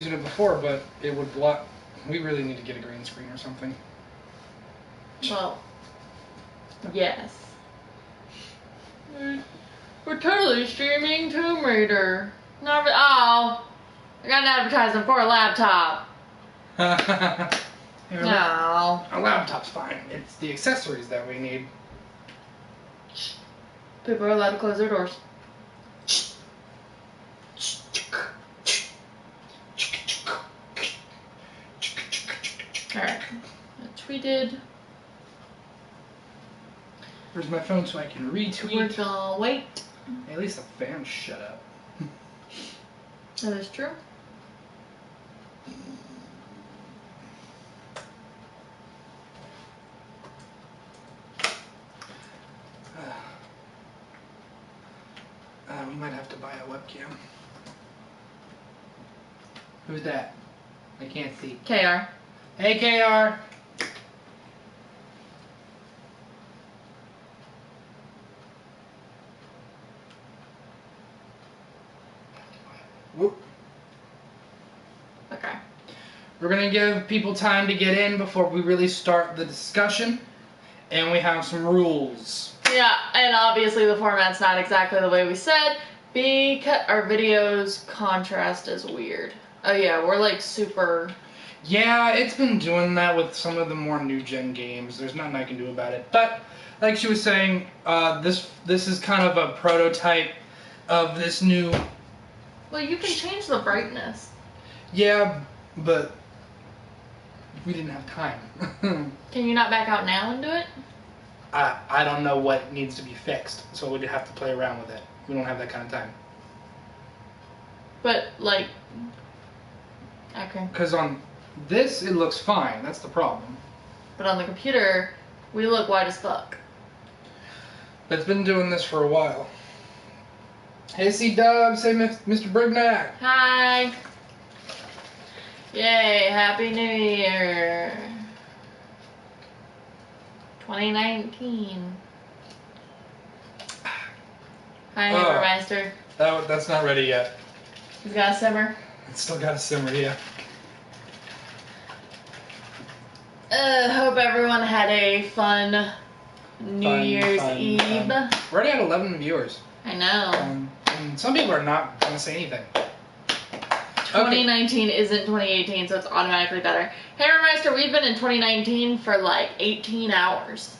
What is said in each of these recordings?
used it before, but it would block. We really need to get a green screen or something. Well, yes. We're totally streaming Tomb Raider. Not, I got an advertisement for a laptop. No. A laptop's fine. It's the accessories that we need. People are allowed to close their doors. Alright. I tweeted. Where's my phone so I can retweet? We're gonna wait. Hey, at least the fans shut up. That is true. We might have to buy a webcam. Who's that? I can't see. KR. Hey, KR. Whoop. Okay. We're going to give people time to get in before we really start the discussion. And we have some rules. Yeah, and obviously the format's not exactly the way we said because our videos contrast is weird. Oh yeah, we're like super... Yeah, it's been doing that with some of the more new-gen games. There's nothing I can do about it. But, like she was saying, this is kind of a prototype of this new... Well, you can change the brightness. Yeah, but we didn't have time. Can you not back out now and do it? I don't know what needs to be fixed, so we'd have to play around with it. We don't have that kind of time. But, like... Okay. Because on this, it looks fine. That's the problem. But on the computer, we look white as fuck. But it's been doing this for a while. Hey, C-Dubs. Hey, Mr. Brignac. Hi! Yay, Happy New Year! 2019. Hi, Hammermeister. That's not ready yet. He's got a simmer. It's still got to simmer, yeah. Hope everyone had a fun New Year's Eve. We're already at 11 viewers. I know. And some people are not going to say anything. 2019 isn't 2018, so it's automatically better. Hammermeister, we've been in 2019 for like 18 hours.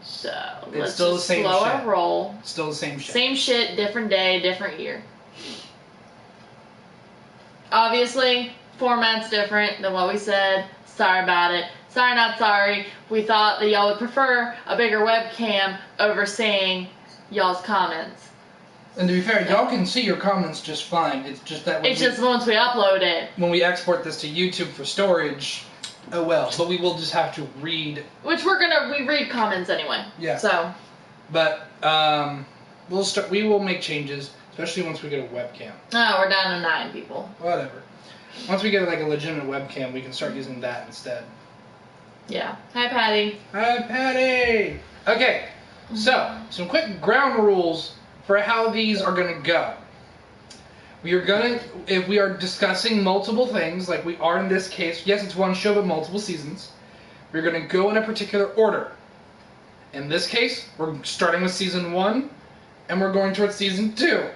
So, let's still just the same slow shit. our roll. Still the same shit. Same shit, different day, different year. Obviously, format's different than what we said. Sorry about it. Sorry, not sorry. We thought that y'all would prefer a bigger webcam over seeing y'all's comments. And to be fair, y'all can see your comments just fine. It's just that It's just once we upload it. when we export this to YouTube for storage, oh well. But we will just have to read. Which we read comments anyway. Yeah. So. But we will make changes, especially once we get a webcam. Oh, we're down to 9 people. Whatever. Once we get like a legitimate webcam, we can start using that instead. Yeah. Hi, Patty. Hi, Patty. Okay. So some quick ground rules for how these are going to go. If we are discussing multiple things, like we are in this case, yes, it's one show, but multiple seasons, we're going to go in a particular order. In this case, we're starting with season 1, and we're going towards season 2.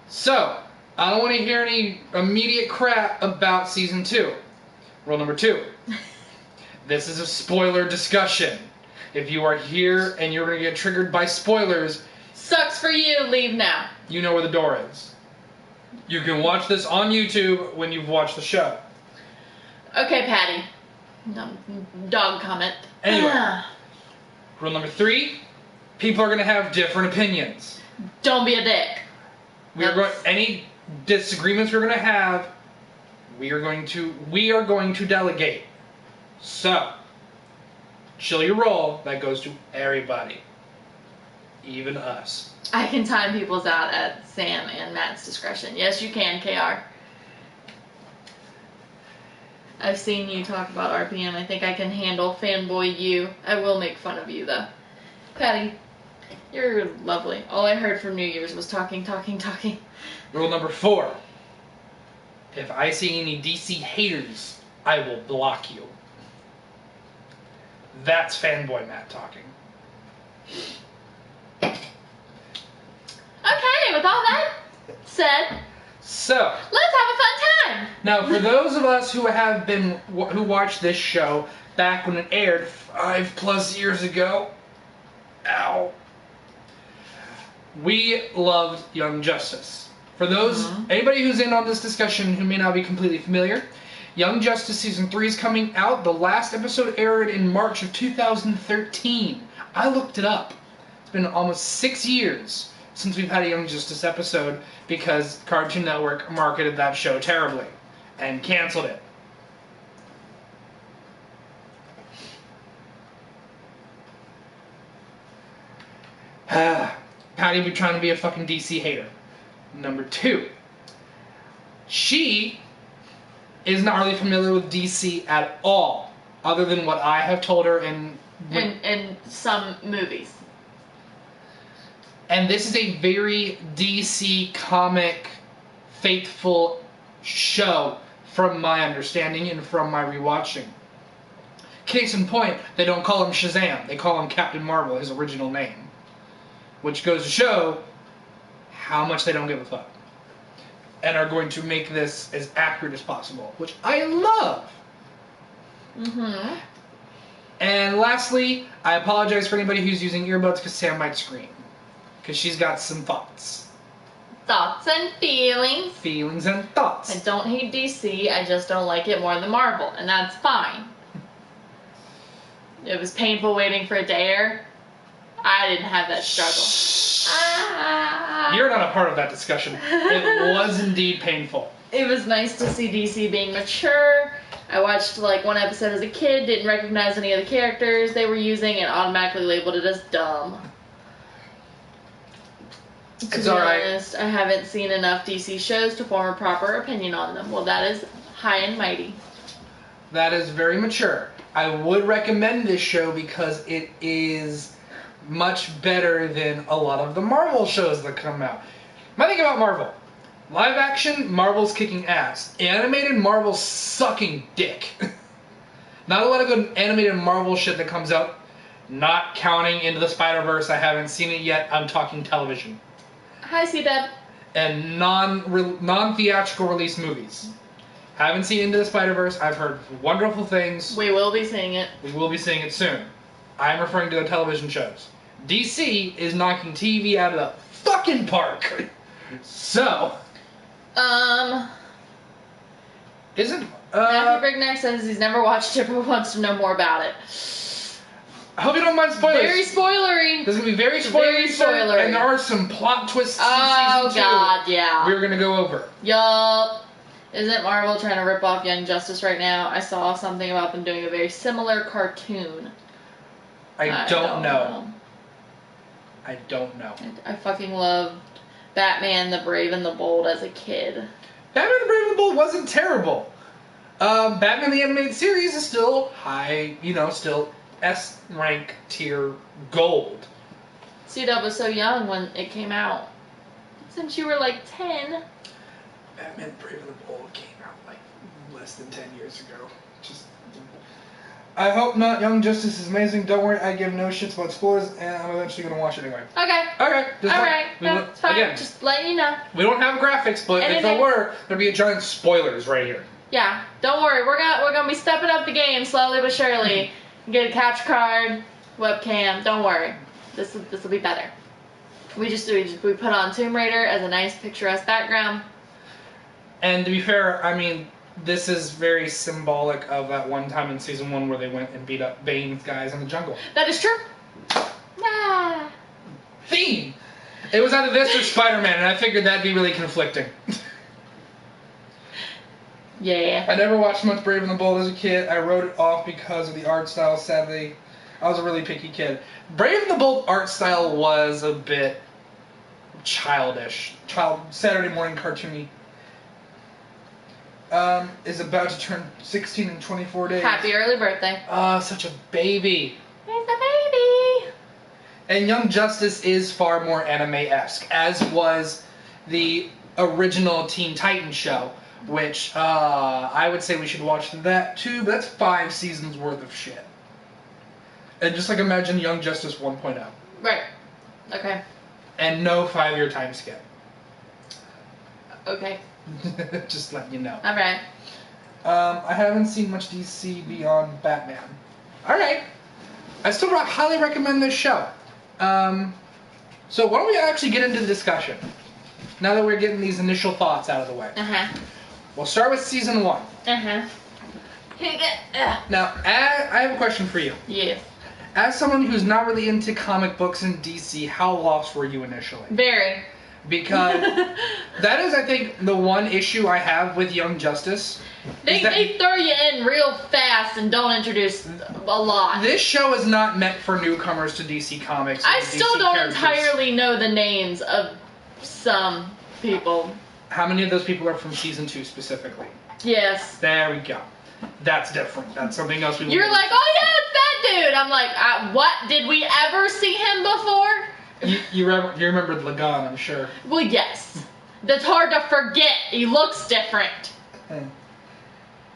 So, I don't want to hear any immediate crap about season 2. Rule number 2. This is a spoiler discussion. If you are here and you're going to get triggered by spoilers, Sucks for you. Leave now. you know where the door is. You can watch this on YouTube when you've watched the show. Okay, Patty. Dog comment. Anyway. Rule number 3. People are going to have different opinions. Don't be a dick. Any disagreements we're going to have, we are going to delegate. So, chill your roll. That goes to everybody. Even us. I can time people's out at Sam and Matt's discretion. Yes, you can, KR. I've seen you talk about RPM. I think I can handle fanboy you. I will make fun of you, though. Patty, you're lovely. All I heard from New Year's was talking. Rule number 4. If I see any DC haters, I will block you. That's fanboy Matt talking. Okay, with all that said, So, let's have a fun time. now for those of us who who watched this show back when it aired 5+ years ago, ow, we loved Young Justice. For those, anybody who's in on this discussion who may not be completely familiar, Young Justice Season 3 is coming out. The last episode aired in March of 2013. I looked it up. It's been almost 6 years since we've had a Young Justice episode because Cartoon Network marketed that show terribly and canceled it. Patty be trying to be a fucking DC hater. Number 2. She is not really familiar with DC at all, other than what I have told her in some movies. And this is a very DC comic faithful show from my understanding and from my rewatching. Case in point, they don't call him Shazam, they call him Captain Marvel, his original name. Which goes to show how much they don't give a fuck. And are going to make this as accurate as possible, which I love. Mm-hmm. And lastly, I apologize for anybody who's using earbuds because Sam might scream. Because she's got some thoughts. Thoughts and feelings. Feelings and thoughts. I don't hate DC, I just don't like it more than Marvel, and that's fine. It was painful waiting for it to air. I didn't have that struggle. You're not a part of that discussion. It was indeed painful. It was nice to see DC being mature. I watched like one episode as a kid, didn't recognize any of the characters they were using, and automatically labeled it as dumb. To be honest, I haven't seen enough DC shows to form a proper opinion on them. Well, that is high and mighty. That is very mature. I would recommend this show because it is much better than a lot of the Marvel shows that come out. My thing about Marvel. Live action, Marvel's kicking ass. Animated, Marvel's sucking dick. Not a lot of good animated Marvel shit that comes out. Not counting Into the Spider-Verse. I haven't seen it yet. I'm talking television. Hi, C-Dub. And non-theatrical release movies. Haven't seen Into the Spider-Verse. I've heard wonderful things. We will be seeing it. We will be seeing it soon. I'm referring to the television shows. DC is knocking TV out of the fucking park. So. Isn't. Matthew Brignac says he's never watched it but wants to know more about it. I hope you don't mind spoilers. Very spoilery. There's going to be very spoilery. And there are some plot twists in season 2. God, yeah. We're going to go over. Yup. Isn't Marvel trying to rip off Young Justice right now? I saw something about them doing a very similar cartoon. I don't know. I don't know. I fucking loved Batman the Brave and the Bold as a kid. Batman the Brave and the Bold wasn't terrible. Batman the Animated Series is still high, still S rank tier gold. C-Dub was so young when it came out. Since you were like 10. Batman Brave and the Bold came out like less than 10 years ago. I hope not. Young Justice is amazing. Don't worry, I give no shits about spoilers, and I'm eventually going to watch it anyway. Okay. Okay. Alright, that's fine. Again, just letting you know. We don't have graphics, but if there were, there'd be a giant spoilers right here. Yeah, don't worry. We're gonna be stepping up the game slowly but surely. Get a capture card, webcam. Don't worry. This will be better. We put on Tomb Raider as a nice picturesque background. And to be fair, I mean, this is very symbolic of that one time in season 1 where they went and beat up Bane's guys in the jungle. That is true. Nah. Theme! It was either this or Spider-Man, and I figured that'd be really conflicting. Yeah. I never watched much Brave and the Bold as a kid. I wrote it off because of the art style, sadly. I was a really picky kid. Brave and the Bold art style was a bit childish. Saturday morning cartoony. Is about to turn 16 in 24 days. Happy early birthday. Such a baby. He's a baby. And Young Justice is far more anime-esque, as was the original Teen Titans show, which I would say we should watch that too, but that's 5 seasons worth of shit. And just like imagine Young Justice 1.0. Right. Okay. And no 5-year time skip. Okay. Just letting you know. Alright. I haven't seen much DC beyond Batman. Alright. I still highly recommend this show. So why don't we actually get into the discussion? Now that we're getting these initial thoughts out of the way. Uh-huh. We'll start with season 1. Uh-huh. Now, I have a question for you. Yes. As someone who's not really into comic books and DC, how lost were you initially? Very. Because that is, I think, the one issue I have with Young Justice. They throw you in real fast and don't introduce a lot. This show is not meant for newcomers to DC Comics. I DC still don't characters. entirely know the names of some people. How many of those people are from season 2 specifically? Yes. There we go. That's different. That's something else we You're like, oh yeah, it's that dude. I'm like, what? Did we ever see him before? You remembered Lagan, I'm sure. Well, yes. That's hard to forget. He looks different. Hey.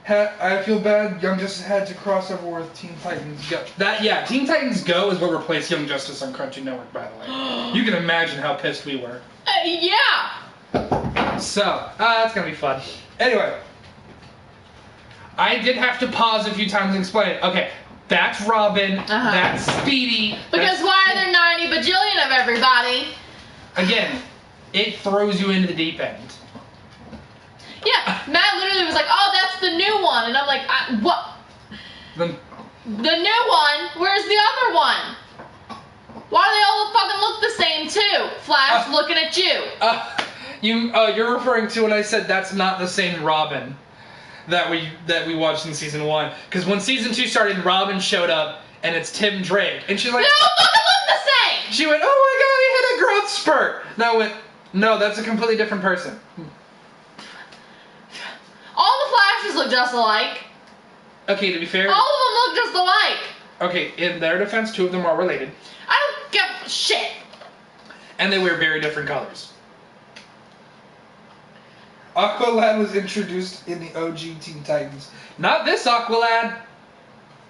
I feel bad. Young Justice had to cross over with Teen Titans Go. Teen Titans Go is what replaced Young Justice on Crunchy Network, by the way. You can imagine how pissed we were. Yeah. So, that's gonna be fun. Anyway, I did have to pause a few times and explain it. Okay, that's Robin. That's Speedy. Because why are there 90 bajillion of everybody? Again, it throws you into the deep end. Yeah, Matt literally was like, oh, that's the new one. And I'm like, what? The new one? Where's the other one? Why do they all fucking look the same too? Flash looking at you. You're referring to when I said that's not the same Robin that we watched in season 1. Because when season 2 started, Robin showed up and it's Tim Drake. And she's like, they all fucking look the same! She went, oh my god, he had a growth spurt. And I went, no, that's a completely different person. All the Flashes look just alike. Okay, to be fair. All of them look just alike. Okay, in their defense, 2 of them are related. I don't give a shit. And they wear very different colors. Aqualad was introduced in the OG Teen Titans. Not this Aqualad.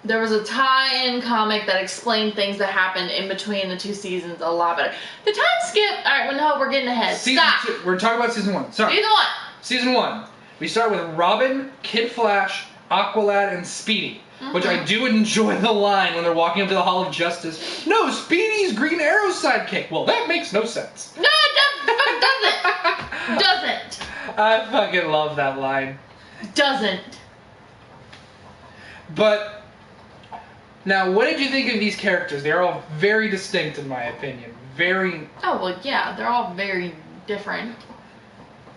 There was a tie-in comic that explained things that happened in between the 2 seasons a lot better. The time skip. All right, well, no, we're getting ahead. Stop. 2. We're talking about season 1. Sorry. Season 1. Season 1. We start with Robin, Kid Flash, Aqualad, and Speedy. Which I do enjoy the line when they're walking up to the Hall of Justice. No, Speedy's Green Arrow's sidekick. Well, that makes no sense. No, it doesn't. I fucking love that line. Doesn't. But, now, what did you think of these characters? They're all very distinct, in my opinion. Very... Oh, well, yeah, they're all very different.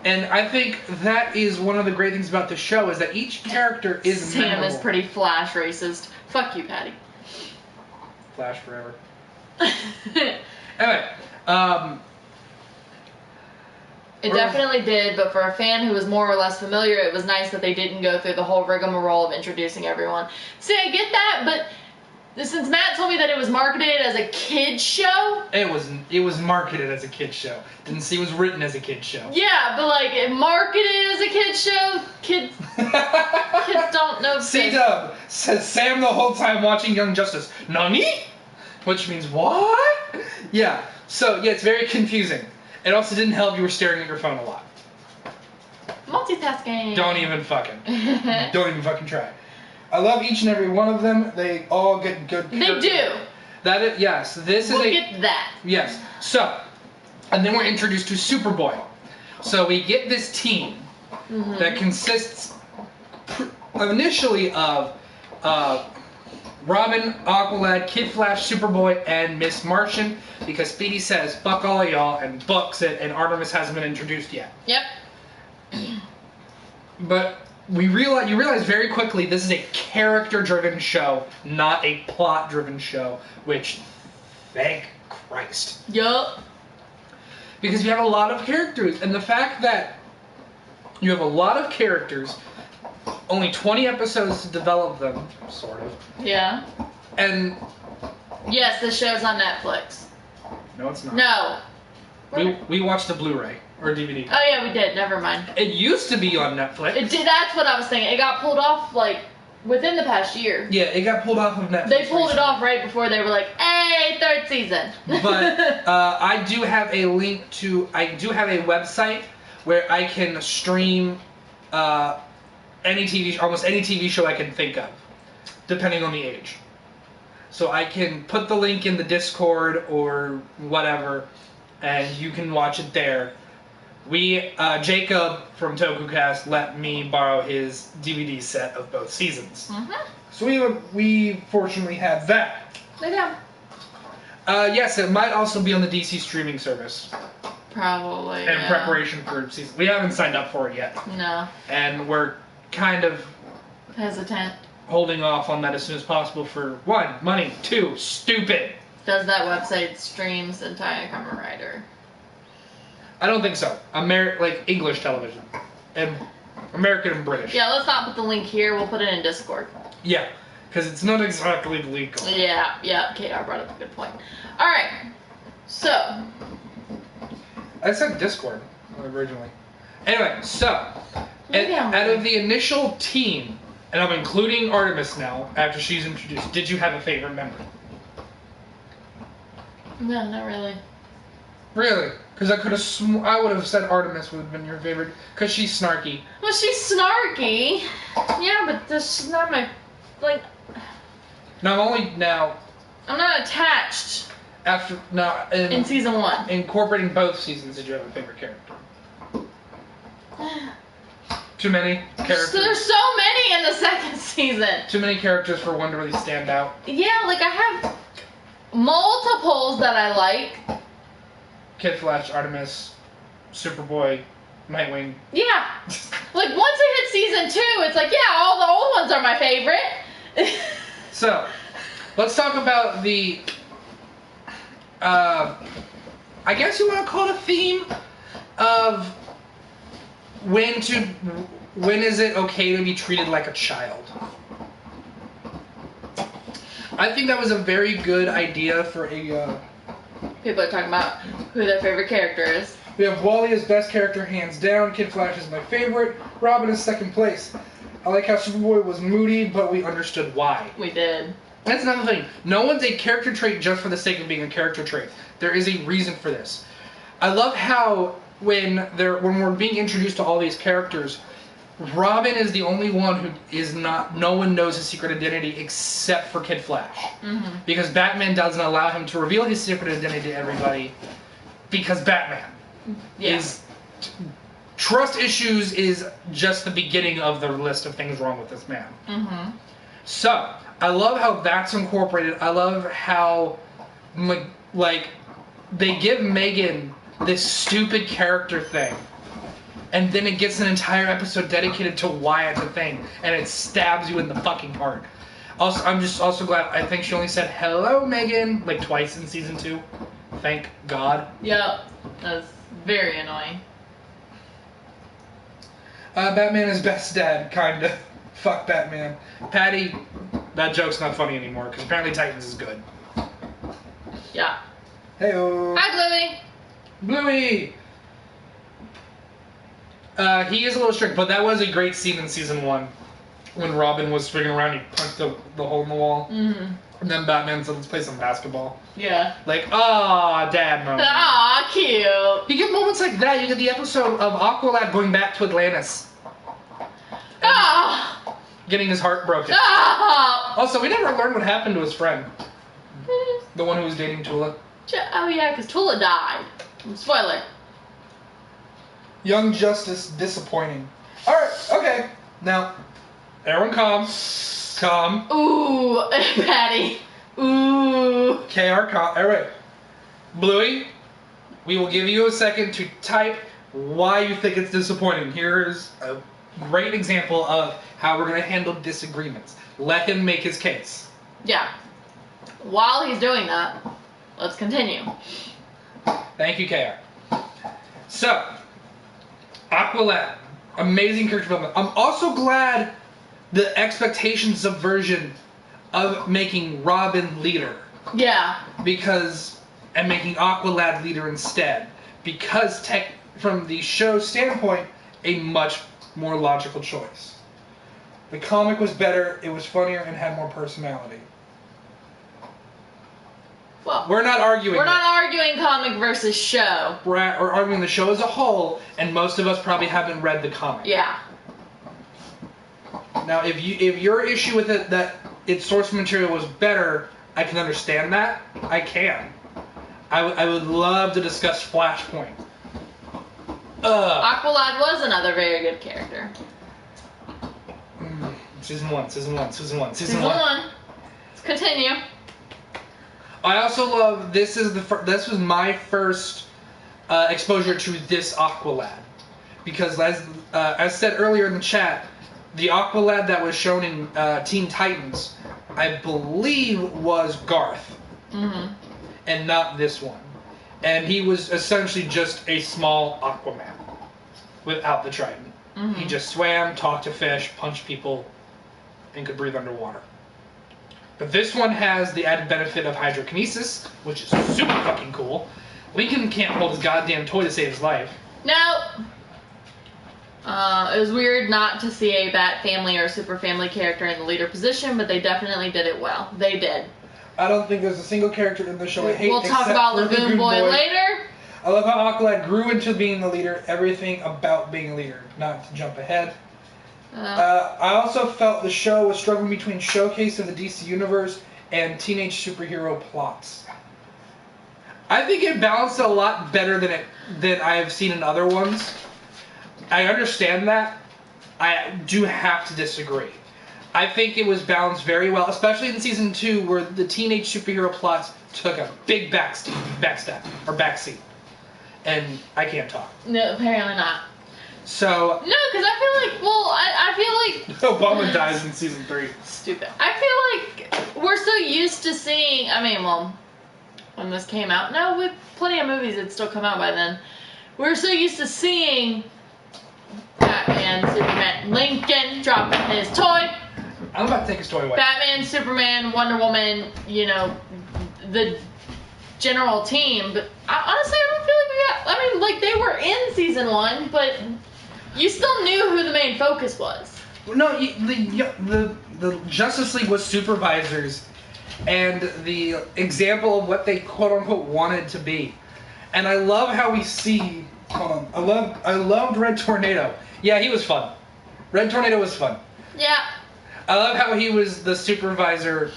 And I think that is one of the great things about the show, is that each character is Sam memorable. is pretty Flash racist. Fuck you, Patty. Flash forever. Anyway, It definitely did, but for a fan who was more or less familiar, it was nice that they didn't go through the whole rigmarole of introducing everyone. See, I get that, but since Matt told me that it was marketed as a kid's show... It was marketed as a kid's show. Didn't see it was written as a kid's show. Yeah, but like, it marketed as a kid's show, kids don't know. C-Dub says Sam the whole time watching Young Justice. Nani? Which means what? Yeah, so yeah, it's very confusing. It also didn't help you were staring at your phone a lot. Multitasking. Don't even fucking try. I love each and every one of them. They all get good. They do. That is, yes. We'll get to that. Yes. So, and then we're introduced to Superboy. So we get this team that consists initially of Robin, Aqualad, Kid Flash, Superboy, and Miss Martian, because Speedy says, fuck all of y'all, and books it, and Artemis hasn't been introduced yet. Yep. But you realize very quickly this is a character-driven show, not a plot-driven show, which, thank Christ. Yup. Because you have a lot of characters, and the fact that you have a lot of characters, only 20 episodes to develop them, sort of. Yeah. And... Yes, the show's on Netflix. No, it's not. No. We watched the Blu-ray or DVD. Oh yeah, we did. Never mind. It used to be on Netflix. It did. That's what I was thinking. It got pulled off like within the past year. Yeah, it got pulled off of Netflix. They pulled recently. it off right before they were like, "Hey, third season." But I do have a link to. I do have a website where I can stream almost any TV show I can think of, depending on the age. So I can put the link in the Discord or whatever, and you can watch it there. Jacob from TokuCast let me borrow his DVD set of both seasons. Mhm. So we fortunately had that. Yeah. Yes, it might also be on the DC streaming service Probably. in preparation for season. We haven't signed up for it yet, No. and we're kind of Hesitant. holding off on that as soon as possible for one, money, two, stupid. Does that website streams entire Kamen Rider? I don't think so. Like English television, and American and British. Yeah, let's not put the link here. We'll put it in Discord. Yeah, because it's not exactly legal. Yeah. KR brought up a good point. All right. So. I said Discord originally. Anyway, so Maybe I'm out of wrong. the initial team, and I'm including Artemis now after she's introduced, did you have a favorite member? No, not really. Really? Because I would have said Artemis would have been your favorite because she's snarky. Well, she's snarky. Yeah, but this is not my like. Now only now I'm not attached after now in season 1. incorporating both seasons, did you have a favorite character? Too many characters. So there's so many in the second season. Too many characters for one to really stand out. Yeah, like I have multiples that I like. Kid Flash, Artemis, Superboy, Nightwing. Yeah. Like once I hit season 2, it's like, yeah, all the old ones are my favorite. So, let's talk about the, I guess you want to call it a theme of when is it okay to be treated like a child? I think that was a very good idea for a, People are talking about who their favorite character is. we have Wally as best character hands down, Kid Flash is my favorite, Robin is second place. I like how Superboy was moody, but we understood why. We did. That's another thing. No one's a character trait just for the sake of being a character trait. There is a reason for this. I love how when we're being introduced to all these characters, Robin is the only one who is not. No one knows his secret identity except for Kid Flash, because Batman doesn't allow him to reveal his secret identity to everybody, because Batman is. Trust issues is just the beginning of the list of things wrong with this man. Mm-hmm. So, I love how that's incorporated. I love how, like, they give Megan this stupid character thing, and then it gets an entire episode dedicated to why it's a thing, and it stabs you in the fucking heart. Also, I'm just also glad, I think she only said, "Hello, Megan," like twice in season 2. Thank God. Yep. That's very annoying. Batman is best dad, kinda. Fuck Batman. Patty, that joke's not funny anymore, because apparently Titans is good. Yeah. Heyo. Hi, Bluey. Bluey! He is a little strict, but that was a great scene in season 1. When Robin was swinging around, he punched the hole in the wall. Mm-hmm. And then Batman said, "Let's play some basketball." Yeah. Like, dad moment. Aw, cute. You get moments like that. You get the episode of Aqualad going back to Atlantis. Ah. Getting his heart broken. Ah. Also, we never learned what happened to his friend. The one who was dating Tula. Oh yeah, because Tula died. Spoiler. Young Justice, disappointing. Alright, okay. Now, everyone calm. Calm. Ooh, Patty. Ooh. KR calm. Alright. Bluey, we will give you a second to type why you think it's disappointing. Here's a great example of how we're going to handle disagreements. Let him make his case. Yeah. While he's doing that, let's continue. Thank you, KR. So, Aqualad, amazing character development. I'm also glad the expectation subversion of making Robin leader Yeah. and making Aqualad leader instead, because from the show's standpoint, a much more logical choice. The comic was better, it was funnier, and had more personality. Well, we're not arguing. We're not arguing comic versus show. We're arguing the show as a whole, and most of us probably haven't read the comic. Yeah. Now, if your issue with it that its source material was better, I can understand that. I can. I would love to discuss Flashpoint. Aqualad was another very good character. Season one. Let's continue. I also love this was my first exposure to this Aqualad, because as said earlier in the chat, the Aqualad that was shown in Teen Titans, I believe, was Garth, and not this one, and he was essentially just a small Aquaman without the trident. He just swam, talked to fish, punched people, and could breathe underwater. But this one has the added benefit of hydrokinesis, which is super fucking cool. Lincoln can't hold his goddamn toy to save his life. No. It was weird not to see a Bat Family or Super Family character in the leader position, but they definitely did it well. They did. I don't think there's a single character in the show I hate. We'll talk about Lagoon Boy later. I love how Aqualad grew into being the leader, everything about being a leader, not to jump ahead. I also felt the show was struggling between showcase of the DC Universe and teenage superhero plots. I think it balanced a lot better than I have seen in other ones. I understand that. I do have to disagree. I think it was balanced very well, especially in season 2, where the teenage superhero plots took a big backseat, and I can't talk. No, apparently not. So no, because I feel like Obama dies in season 3. Stupid. I feel like we're so used to seeing. I mean, well, when this came out, no, with plenty of movies that still come out by then. We're so used to seeing Batman, Superman, Lincoln dropping his toy. I'm about to take his toy away. Batman, Superman, Wonder Woman, the general team. But honestly, I don't feel like we got. I mean, like, they were in season 1, but you still knew who the main focus was. No, the Justice League was supervisors and the example of what they quote unquote wanted to be. And I love how we see. Hold on. I loved Red Tornado. Yeah, he was fun. Red Tornado was fun. Yeah. I love how he was the supervisor,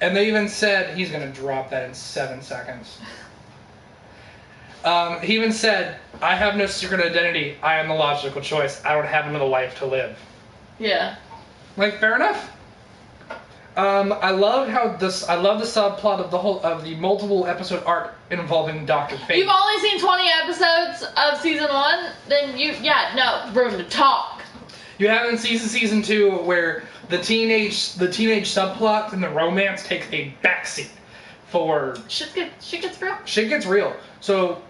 and they even said he's gonna drop that in 7 seconds. He even said, "I have no secret identity. I am the logical choice. I don't have another life to live." Yeah. Like, fair enough. I love the subplot of the multiple episode arc involving Dr. Fate. You've only seen 20 episodes of season 1, then room to talk. You haven't seen season 2 where the teenage subplot and the romance takes a backseat for shit gets real. Shit gets real. So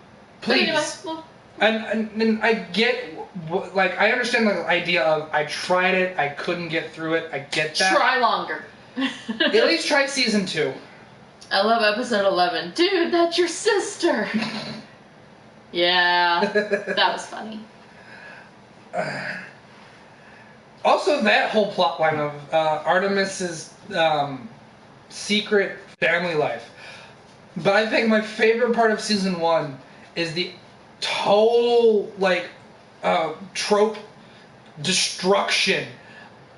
please. Anyway, and I get, like, I understand the idea of I tried it, I couldn't get through it. I get that. Try longer. At least try season 2. I love episode 11. Dude, that's your sister. Yeah, that was funny. Also, that whole plot line of Artemis's secret family life. But I think my favorite part of season 1 is the total, trope destruction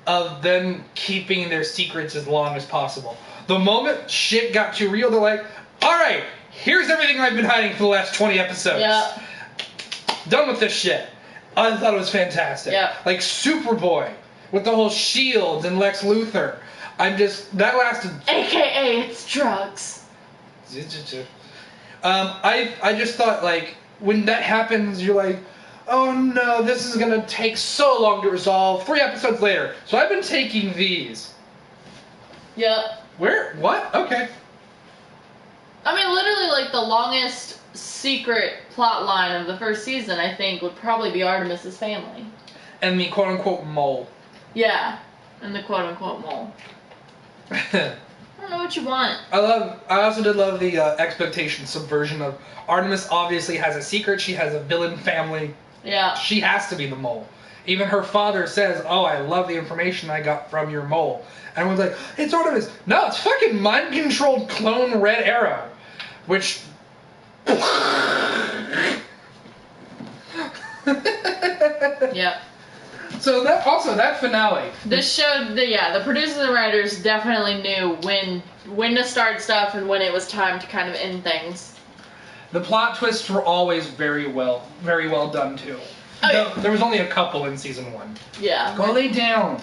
of them keeping their secrets as long as possible. The moment shit got too real, they're like, alright, here's everything I've been hiding for the last 20 episodes. Yeah. Done with this shit. I thought it was fantastic. Yeah. Like Superboy with the whole shields and Lex Luthor. That lasted. AKA it's drugs. I just thought, like, when that happens, you're like, oh no, this is gonna take so long to resolve. 3 episodes later. So I've been taking these. Yep. Where? What? Okay. I mean, literally, like, the longest secret plot line of the first season, I think, would probably be Artemis's family. And the quote-unquote mole. Yeah. And the quote-unquote mole. don't know what you want. I also did love the expectation subversion of Artemis. Obviously has a secret. She has a villain family. Yeah. She has to be the mole. Even her father says, "Oh, I love the information I got from your mole." And everyone's like, "It's Artemis." No, it's fucking mind-controlled clone Red Arrow, which. Yep. So that finale. This showed the producers and writers definitely knew when to start stuff and when it was time to kind of end things. The plot twists were always very well done too. Oh, yeah. There was only a couple in season 1. Yeah. Go lay down.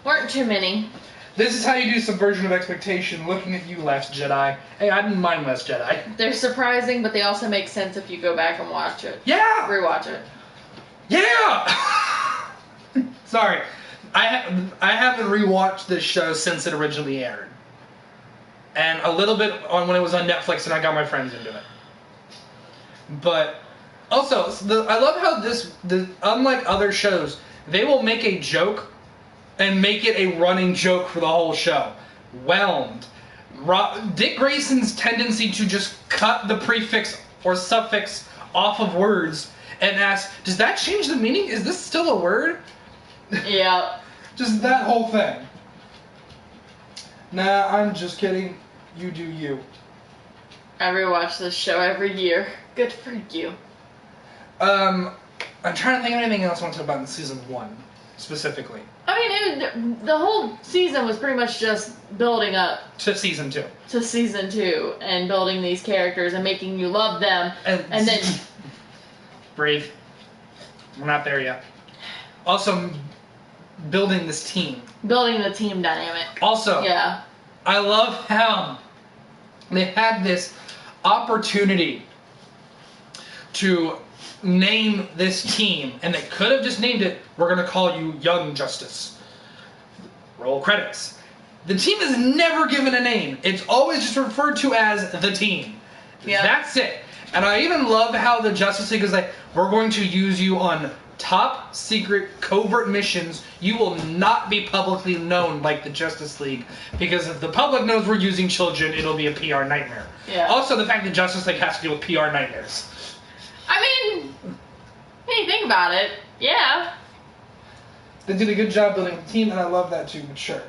Weren't too many. This is how you do subversion of expectation. Looking at you, Last Jedi. Hey, I didn't mind Last Jedi. They're surprising, but they also make sense if you go back and watch it. Yeah. Rewatch it. Yeah. Sorry, I haven't rewatched this show since it originally aired, and a little bit on when it was on Netflix, and I got my friends into it. But also, I love how unlike other shows, they will make a joke and make it a running joke for the whole show. Whelmed. Dick Grayson's tendency to just cut the prefix or suffix off of words and ask, "Does that change the meaning? Is this still a word?" Yeah. Just that whole thing. Nah, I'm just kidding. You do you. I rewatch this show every year. Good for you. I'm trying to think of anything else I want to talk about in season 1, specifically. I mean, the whole season was pretty much just building up To season 2. to season 2 and building these characters and making you love them. And then... Breathe. We're not there yet. Also, building this team. Building the team dynamic. Also, Yeah. I love how they had this opportunity to name this team, and they could have just named it, "We're going to call you Young Justice." Roll credits. The team is never given a name. It's always just referred to as the team. Yeah. That's it. And I even love how the Justice League is like, "We're going to use you on top secret covert missions. You will not be publicly known like the Justice League, because if the public knows we're using children, it'll be a PR nightmare." Yeah. Also, the fact that Justice League has to deal with PR nightmares. I mean, when you think about it, yeah. They did a good job building the team, and I love that too, but sure.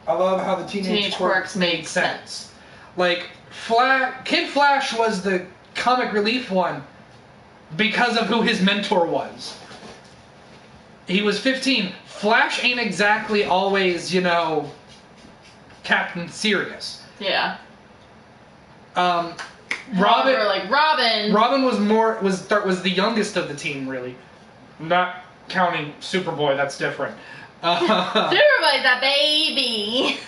I love how the teenage quirks made sense. Like, Kid Flash was the comic relief one because of who his mentor was. He was 15. Flash ain't exactly always, Captain Serious. Yeah. Robin. However, like Robin. Robin was the youngest of the team, really. Not counting Superboy. That's different. Superboy's a baby.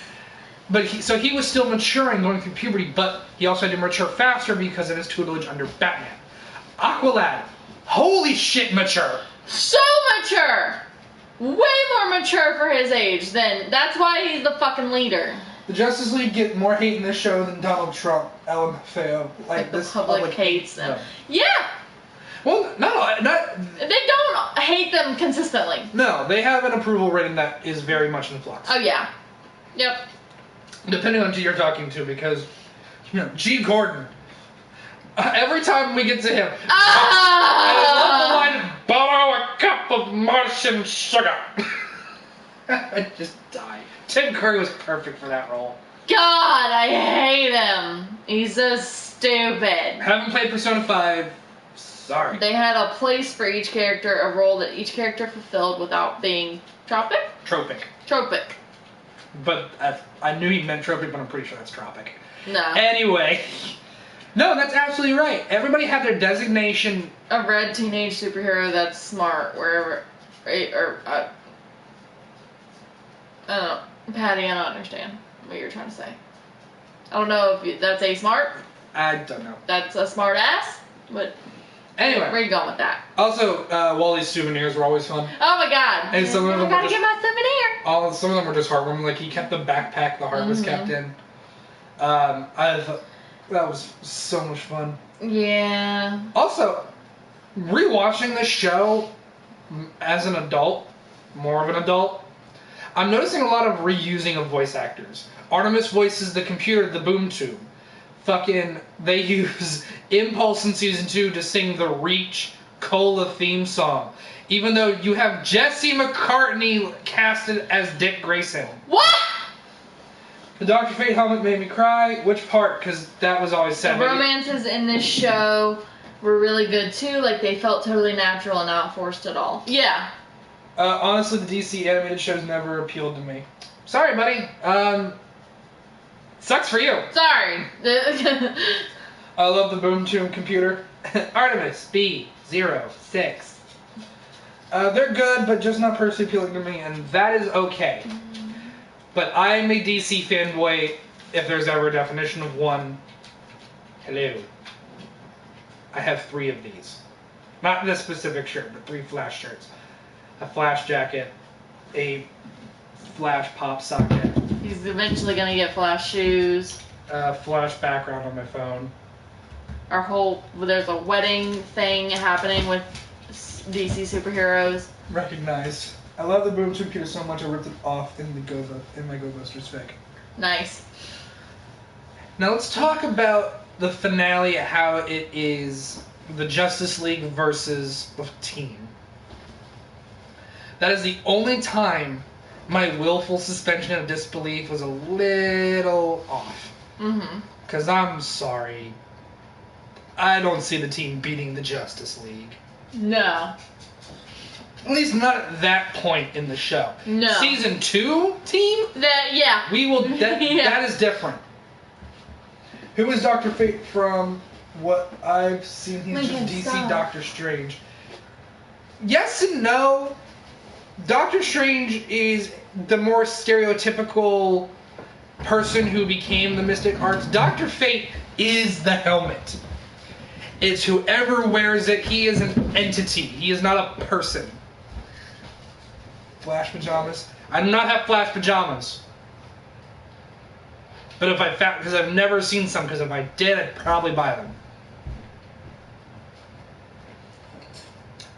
But he was still maturing, going through puberty, but he also had to mature faster because of his tutelage under Batman. Aqualad, holy shit, mature. So mature. Way more mature for his age. That's why he's the fucking leader. The Justice League get more hate in this show than Donald Trump, LMFAO. Like the public hates them. Yeah. Well, no, not. They don't hate them consistently. No, they have an approval rating that is very much in flux. Oh yeah. Yep. Depending on who you're talking to, because G. Gordon. Every time we get to him, I love the line, "Borrow a cup of Martian sugar." I just die. Tim Curry was perfect for that role. God, I hate him. He's so stupid. Haven't played Persona 5. Sorry. They had a place for each character, a role that each character fulfilled without being tropic? Tropic. Tropic. But I knew he meant tropic, but I'm pretty sure that's tropic. No. Anyway. No, that's absolutely right. Everybody had their designation. A red teenage superhero that's smart wherever, or I don't know, Patty. I don't understand what you're trying to say. I don't know if that's a smart. I don't know. That's a smart ass. But anyway, where are you going with that? Also, Wally's souvenirs were always fun. Oh my god! And some of them I gotta were get my souvenir. Some of them were just heartwarming. Like he kept the backpack the heart was kept in. I thought that was so much fun. Yeah. Also, rewatching this show as an adult, more of an adult, I'm noticing a lot of reusing of voice actors. Artemis voices the computer, the boom tube. Fucking, they use Impulse in season 2 to sing the Reach Cola theme song. Even though you have Jesse McCartney casted as Dick Grayson. What? The Dr. Fate helmet made me cry. Which part? Because that was always sad. The romances in this show were really good too. Like, they felt totally natural and not forced at all. Yeah. Honestly, the DC animated shows never appealed to me. Sorry, buddy. Sucks for you. Sorry. I love the Boom Tube computer. Artemis B06. They're good, but just not personally appealing to me, and that is okay. But I am a DC fanboy, if there's ever a definition of one. Hello. I have 3 of these. Not this specific shirt, but 3 Flash shirts. A Flash jacket, a Flash pop socket. He's eventually gonna get Flash shoes. A Flash background on my phone. There's a wedding thing happening with DC superheroes. Recognized. I love the Boom Tube computer so much I ripped it off in my Go Busters fic. Nice. Now let's talk about the finale, how it is the Justice League versus the team. That is the only time my willful suspension of disbelief was a little off. Mm-hmm. Because I'm sorry. I don't see the team beating the Justice League. No. At least not at that point in the show. No. Season 2 team? Yeah. We will. That is different. Who is Dr. Fate from what I've seen? He's Lincoln, just DC stop. Doctor Strange. Yes and no. Doctor Strange is the more stereotypical person who became the Mystic Arts. Dr. Fate is the helmet. It's whoever wears it. He is an entity. He is not a person. Flash pajamas. I do not have Flash pajamas. But if I found, because I've never seen some, because if I did, I'd probably buy them.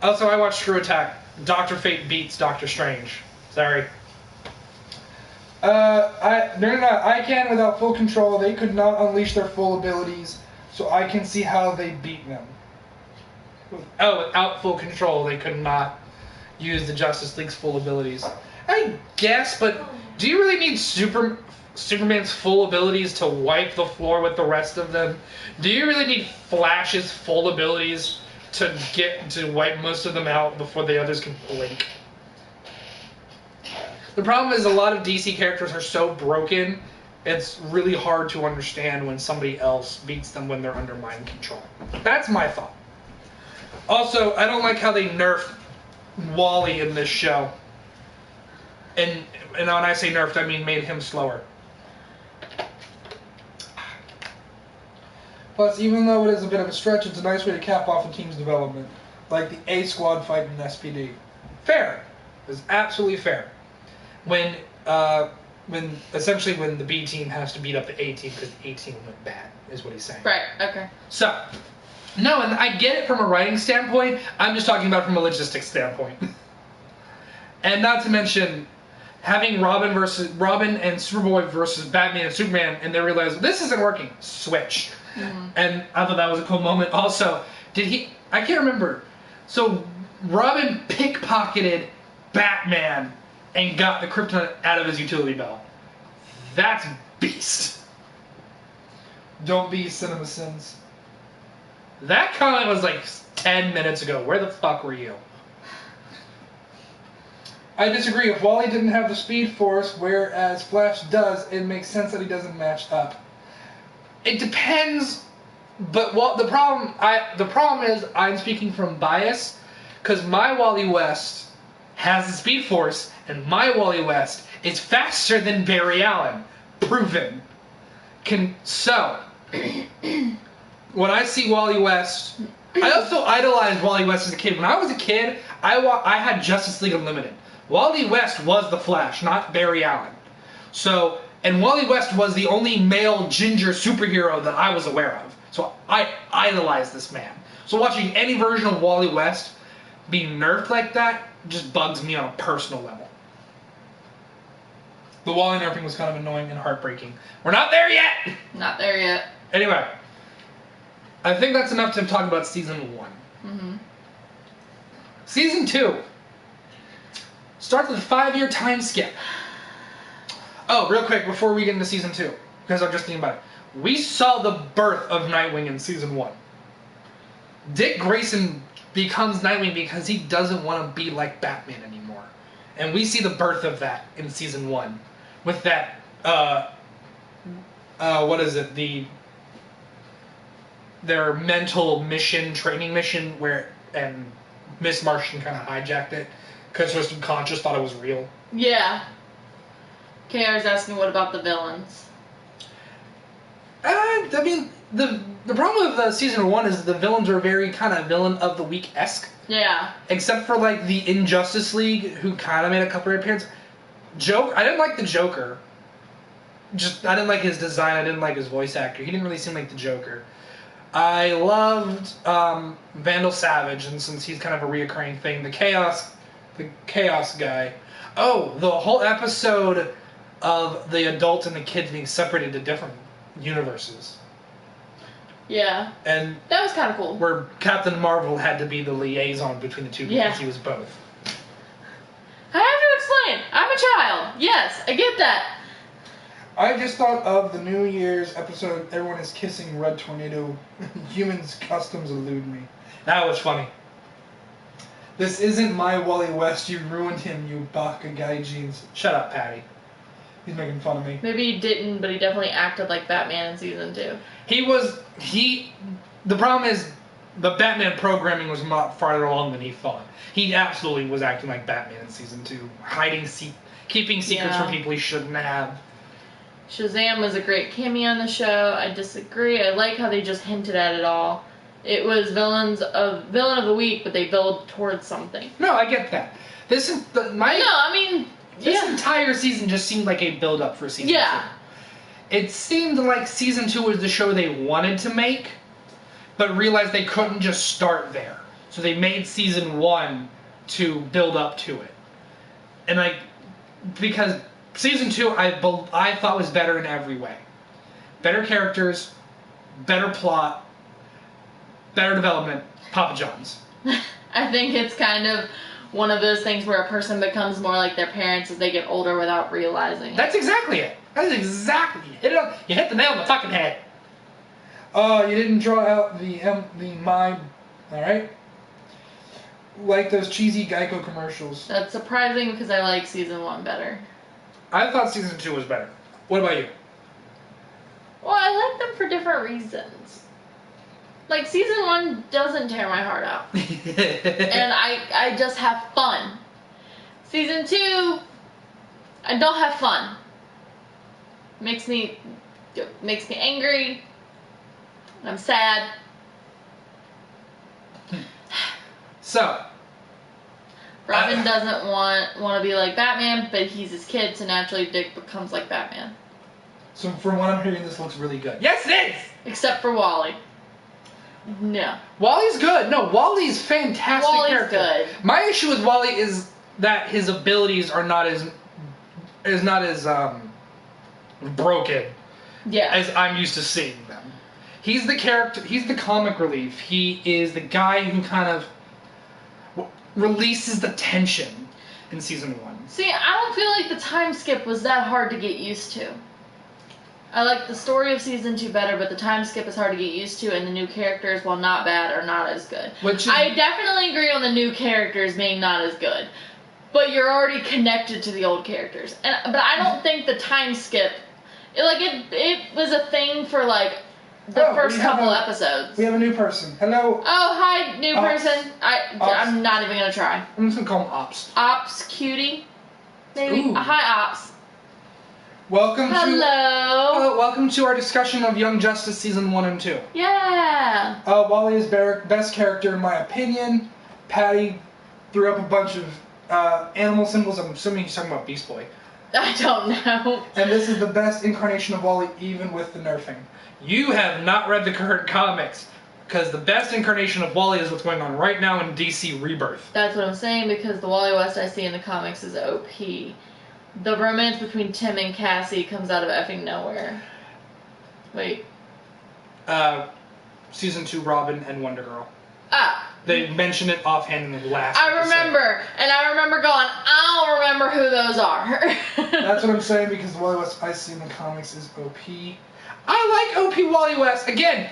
Also, I watched Screw Attack. Dr. Fate beats Doctor Strange. Sorry. I can without full control. They could not unleash their full abilities, so I can see how they beat them. Without full control, they could not use the Justice League's full abilities. I guess, but do you really need Superman's full abilities to wipe the floor with the rest of them? Do you really need Flash's full abilities to wipe most of them out before the others can blink? The problem is a lot of DC characters are so broken, it's really hard to understand when somebody else beats them when they're under mind control. That's my thought. Also, I don't like how they nerfed Wally in this show. And when I say nerfed, I mean made him slower. Plus, even though it is a bit of a stretch, it's a nice way to cap off a team's development. Like the A-Squad fight in SPD. Fair. It's absolutely fair. When essentially when the B team has to beat up the A team because the A team went bad, is what he's saying. Right, okay. So, no, and I get it from a writing standpoint. I'm just talking about it from a logistics standpoint. And not to mention having Robin and Superboy versus Batman and Superman, and they realize this isn't working. Switch. Mm-hmm. And I thought that was a cool moment. Also, I can't remember. So Robin pickpocketed Batman and got the kryptonite out of his utility belt. That's beast. Don't be CinemaSins. That comment was like 10 minutes ago. Where the fuck were you? I disagree. If Wally didn't have the Speed Force, whereas Flash does, it makes sense that he doesn't match up. It depends, but the problem is I'm speaking from bias, because my Wally West has the Speed Force, and my Wally West is faster than Barry Allen. Proven. So, when I see Wally West, I also idolized Wally West as a kid. When I was a kid, I had Justice League Unlimited. Wally West was the Flash, not Barry Allen. So, and Wally West was the only male ginger superhero that I was aware of. So I idolized this man. So watching any version of Wally West be nerfed like that just bugs me on a personal level. The Wally nerfing was kind of annoying and heartbreaking. We're not there yet! Not there yet. Anyway, I think that's enough to talk about Season 1. Mm-hmm. Season 2 starts with a 5-year time skip. Oh, real quick, before we get into Season 2, because I'm just thinking about it. We saw the birth of Nightwing in Season 1. Dick Grayson becomes Nightwing because he doesn't want to be like Batman anymore. And we see the birth of that in Season 1. With that, what is it? Their mental mission, training mission, and Miss Martian kind of hijacked it. Because her subconscious thought it was real. Yeah. KR's asking, what about the villains? I mean, the problem with Season 1 is the villains are very kind of villain of the week-esque. Yeah. Except for, like, the Injustice League, who kind of made a couple of appearances. I didn't like the Joker. I didn't like his design, I didn't like his voice actor. He didn't really seem like the Joker. I loved Vandal Savage, and since he's kind of a reoccurring thing, the Chaos guy. Oh, the whole episode of the adults and the kids being separated to different universes. Yeah. And that was kind of cool. Where Captain Marvel had to be the liaison between the two because he was both. I have to explain. I'm a child. Yes, I get that. I just thought of the New Year's episode, everyone is kissing Red Tornado. Humans' customs elude me. That was funny. This isn't my Wally West. You ruined him, you Baka guy jeans. Shut up, Patty. He's making fun of me. Maybe he didn't, but he definitely acted like Batman in Season 2. The problem is, the Batman programming was not farther along than he thought. He absolutely was acting like Batman in Season 2. Keeping secrets from people he shouldn't have. Shazam was a great cameo on the show. I disagree. I like how they just hinted at it all. It was villain of the week, but they build towards something. No, I get that. This entire season just seemed like a build-up for Season 2. It seemed like Season 2 was the show they wanted to make, but realized they couldn't just start there. So they made Season 1 to build up to it. And because Season 2 I thought was better in every way. Better characters, better plot, better development, Papa John's. I think it's kind of one of those things where a person becomes more like their parents as they get older without realizing it. That's exactly it. That is exactly it. You hit the nail on the fucking head. Oh, you didn't draw out the mime. Alright? Like those cheesy Geico commercials. That's surprising because I like Season 1 better. I thought Season 2 was better. What about you? Well, I like them for different reasons. Like, Season 1 doesn't tear my heart out. And I just have fun. Season 2, I don't have fun. Makes me angry. I'm sad. So, Robin doesn't want to be like Batman, but he's his kid, so naturally Dick becomes like Batman. So from what I'm hearing, this looks really good. Yes, it is! Except for Wally. No. Wally's good. No, Wally's fantastic character. Good. My issue with Wally is that his abilities are not as broken as I'm used to seeing them. He's the character. He's the comic relief. He is the guy who kind of releases the tension in Season 1. See, I don't feel like the time skip was that hard to get used to. I like the story of Season 2 better, but the time skip is hard to get used to, and the new characters, while not bad, are not as good. I definitely agree on the new characters being not as good, but you're already connected to the old characters. But I don't think the time skip, it was a thing for the first couple episodes. We have a new person. Hello. Oh, hi, new Ops. person. I'm not even gonna try. I'm just gonna call him Ops. Ops cutie, maybe. Ooh. Hi, Ops. Welcome Hello. to our discussion of Young Justice Season 1 and 2. Yeah. Wally is best character in my opinion. Patty threw up a bunch of animal symbols. I'm assuming he's talking about Beast Boy. I don't know. And this is the best incarnation of Wally, even with the nerfing. You have not read the current comics, because the best incarnation of Wally is what's going on right now in DC Rebirth. That's what I'm saying, because the Wally West I see in the comics is OP. The romance between Tim and Cassie comes out of effing nowhere. Wait. Season 2, Robin and Wonder Girl. Ah. They mentioned it offhand in the last I remember, and I remember going, I don't remember who those are. That's what I'm saying, because the Wally West I see in the comics is OP. I like OP Wally West. Again,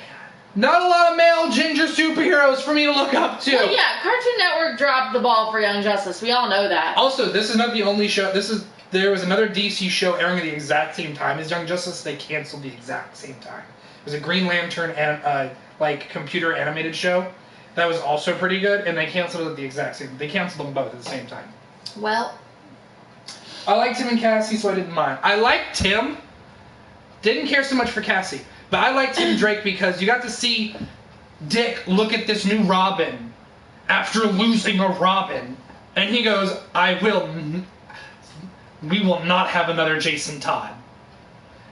not a lot of male ginger superheroes for me to look up to. Well, yeah, Cartoon Network dropped the ball for Young Justice. We all know that. Also, this is not the only show. There was another DC show airing at the exact same time as Young Justice. They canceled the exact same time. It was a Green Lantern and computer animated show that was also pretty good, and they canceled it at the exact same. They canceled them both at the same time. Well, I liked Tim and Cassie, so I didn't mind. I liked Tim. Didn't care so much for Cassie, but I liked Tim Drake because you got to see Dick look at this new Robin after losing a Robin, and he goes, we will not have another Jason Todd.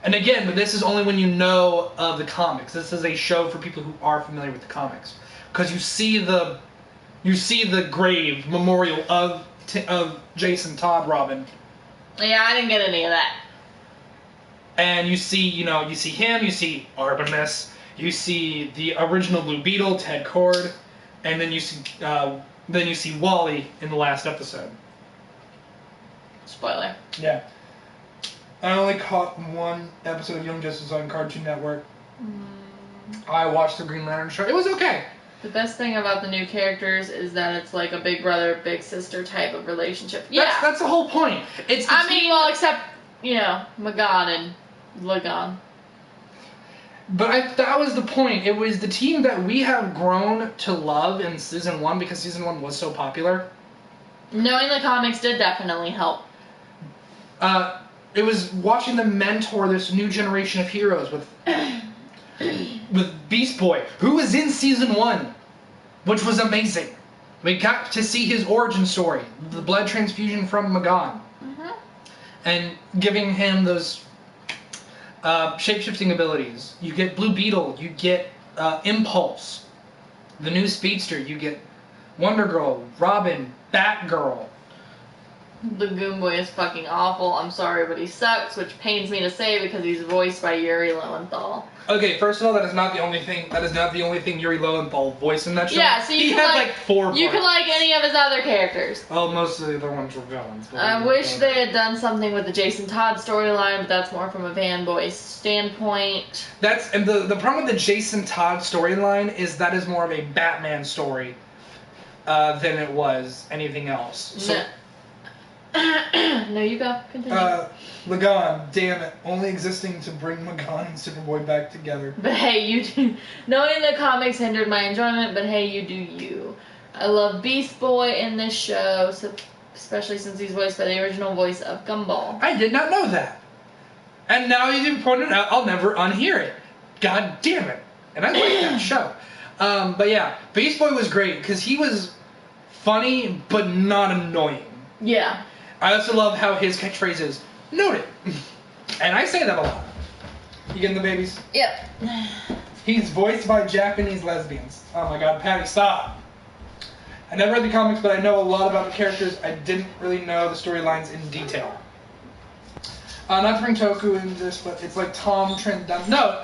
And again, but this is only when you know of the comics. This is a show for people who are familiar with the comics, because you see the grave memorial of Jason Todd Robin. Yeah, I didn't get any of that. And you see him, you see Artemis, you see the original Blue Beetle, Ted Kord, and then you see Wally in the last episode. Spoiler. Yeah. I only caught one episode of Young Justice on Cartoon Network. I watched the Green Lantern show. It was okay. The best thing about the new characters is that it's like a big brother, big sister type of relationship. Yeah. That's the whole point. It's the team. well, except, Magon and Lagon. But that was the point. It was the team that we have grown to love in Season 1 because Season 1 was so popular. Knowing the comics did definitely help. It was watching them mentor this new generation of heroes with Beast Boy, who was in Season 1, which was amazing. We got to see his origin story, the blood transfusion from Magon, and giving him those shape-shifting abilities. You get Blue Beetle, you get Impulse, the new Speedster, you get Wonder Girl, Robin, Batgirl. The Goon Boy is fucking awful. I'm sorry, but he sucks, which pains me to say because he's voiced by Yuri Lowenthal. Okay, first of all, that is not the only thing Yuri Lowenthal voiced in that show. Yeah, so he had like 4 parts. You could like any of his other characters. Oh, most of the other ones were villains. I wish they had done something with the Jason Todd storyline, but that's more from a fanboy standpoint. And the problem with the Jason Todd storyline is that is more of a Batman story than it was anything else. So, no, you go. Continue. Lagon, damn it. Only existing to bring Magon and Superboy back together. But hey, knowing the comics hindered my enjoyment, but hey, you do you. I love Beast Boy in this show, especially since he's voiced by the original voice of Gumball. I did not know that. And now you've pointed out, I'll never unhear it. God damn it. And I like that show. But yeah, Beast Boy was great because he was funny but not annoying. Yeah. I also love how his catchphrase is, noted. And I say that a lot. You getting the babies? Yep. He's voiced by Japanese lesbians. Oh my god, Patty, stop. I never read the comics, but I know a lot about the characters. I didn't really know the storylines in detail. Not to bring Toku into this, but it's like Tom Trent Dunn. No,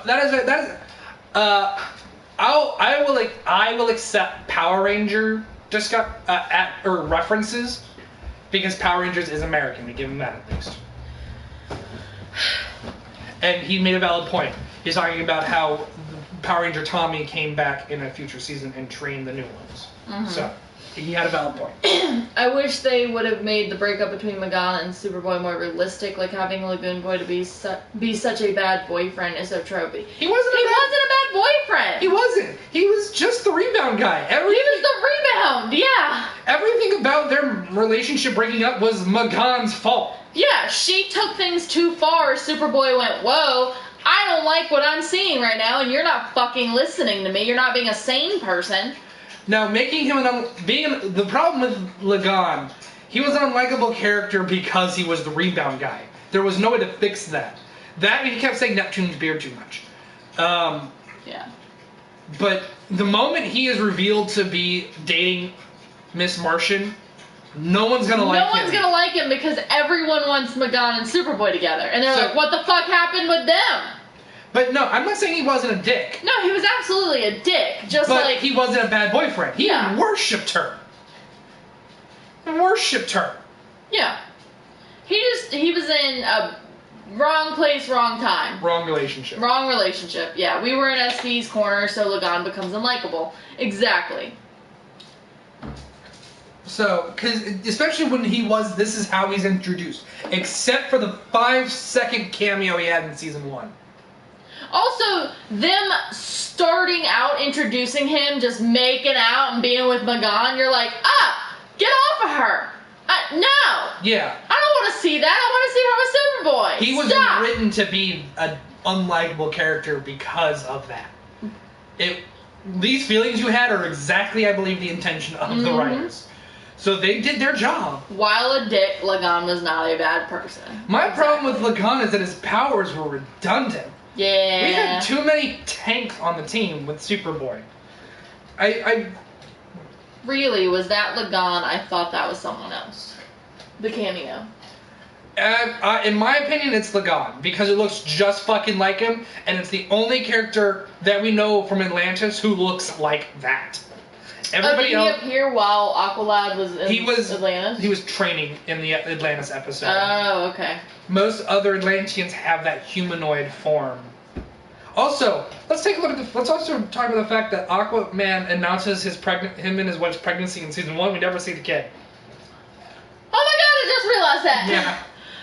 I will accept Power Ranger references. Because Power Rangers is American, we give him that at least. And he made a valid point. He's talking about how Power Ranger Tommy came back in a future season and trained the new ones. So, he had a valid point. I wish they would have made the breakup between Magon and Superboy more realistic, like having Lagoon Boy to be such a bad boyfriend is so tropey. He wasn't a bad boyfriend! He wasn't! He was just the rebound guy. He was the rebound, yeah! Everything about their relationship breaking up was Magon's fault. Yeah, she took things too far. Superboy went, whoa, I don't like what I'm seeing right now, and you're not fucking listening to me. You're not being a sane person. Now, making him the problem with Lagon, he was an unlikable character because he was the rebound guy. There was no way to fix that. He kept saying Neptune's beard too much. Yeah. But the moment he is revealed to be dating Miss Martian, No one's gonna like him. No one's gonna like him because everyone wants Magan and Superboy together. And they're So- like, what the fuck happened with them? But no, I'm not saying he wasn't a dick. No, he was absolutely a dick. Just But like he wasn't a bad boyfriend. He Yeah. worshipped her. Worshipped her. yeah. He was in a wrong place, wrong time. Wrong relationship. Wrong relationship. Yeah, we were in SV's corner, so Lagan becomes unlikable. Exactly. So, because especially when this is how he's introduced. Except for the 5-second cameo he had in season 1. Also, them starting out introducing him, just making out and being with Magan, you're like, get off of her. No. Yeah. I don't want to see that. I want to see her with Superboy. He was Stop. written to be an unlikable character because of that. These feelings you had are exactly, I believe, the intention of the writers. So they did their job. While a dick, Lagan was not a bad person. My problem with Lagan is that his powers were redundant. Yeah. We had too many tanks on the team with Superboy. I Really, was that Lagan? I thought that was someone else. The cameo. in my opinion, it's Lagan because it looks just fucking like him, and it's the only character that we know from Atlantis who looks like that. Everybody did else, he appear while Aqualad was in Atlantis? He was training in the Atlantis episode. Oh, okay. Most other Atlanteans have that humanoid form. Also, let's take a look at let's also talk about the fact that Aquaman announces him and his wife's pregnancy in season 1. We never see the kid. Oh my god, I just realized that. Yeah.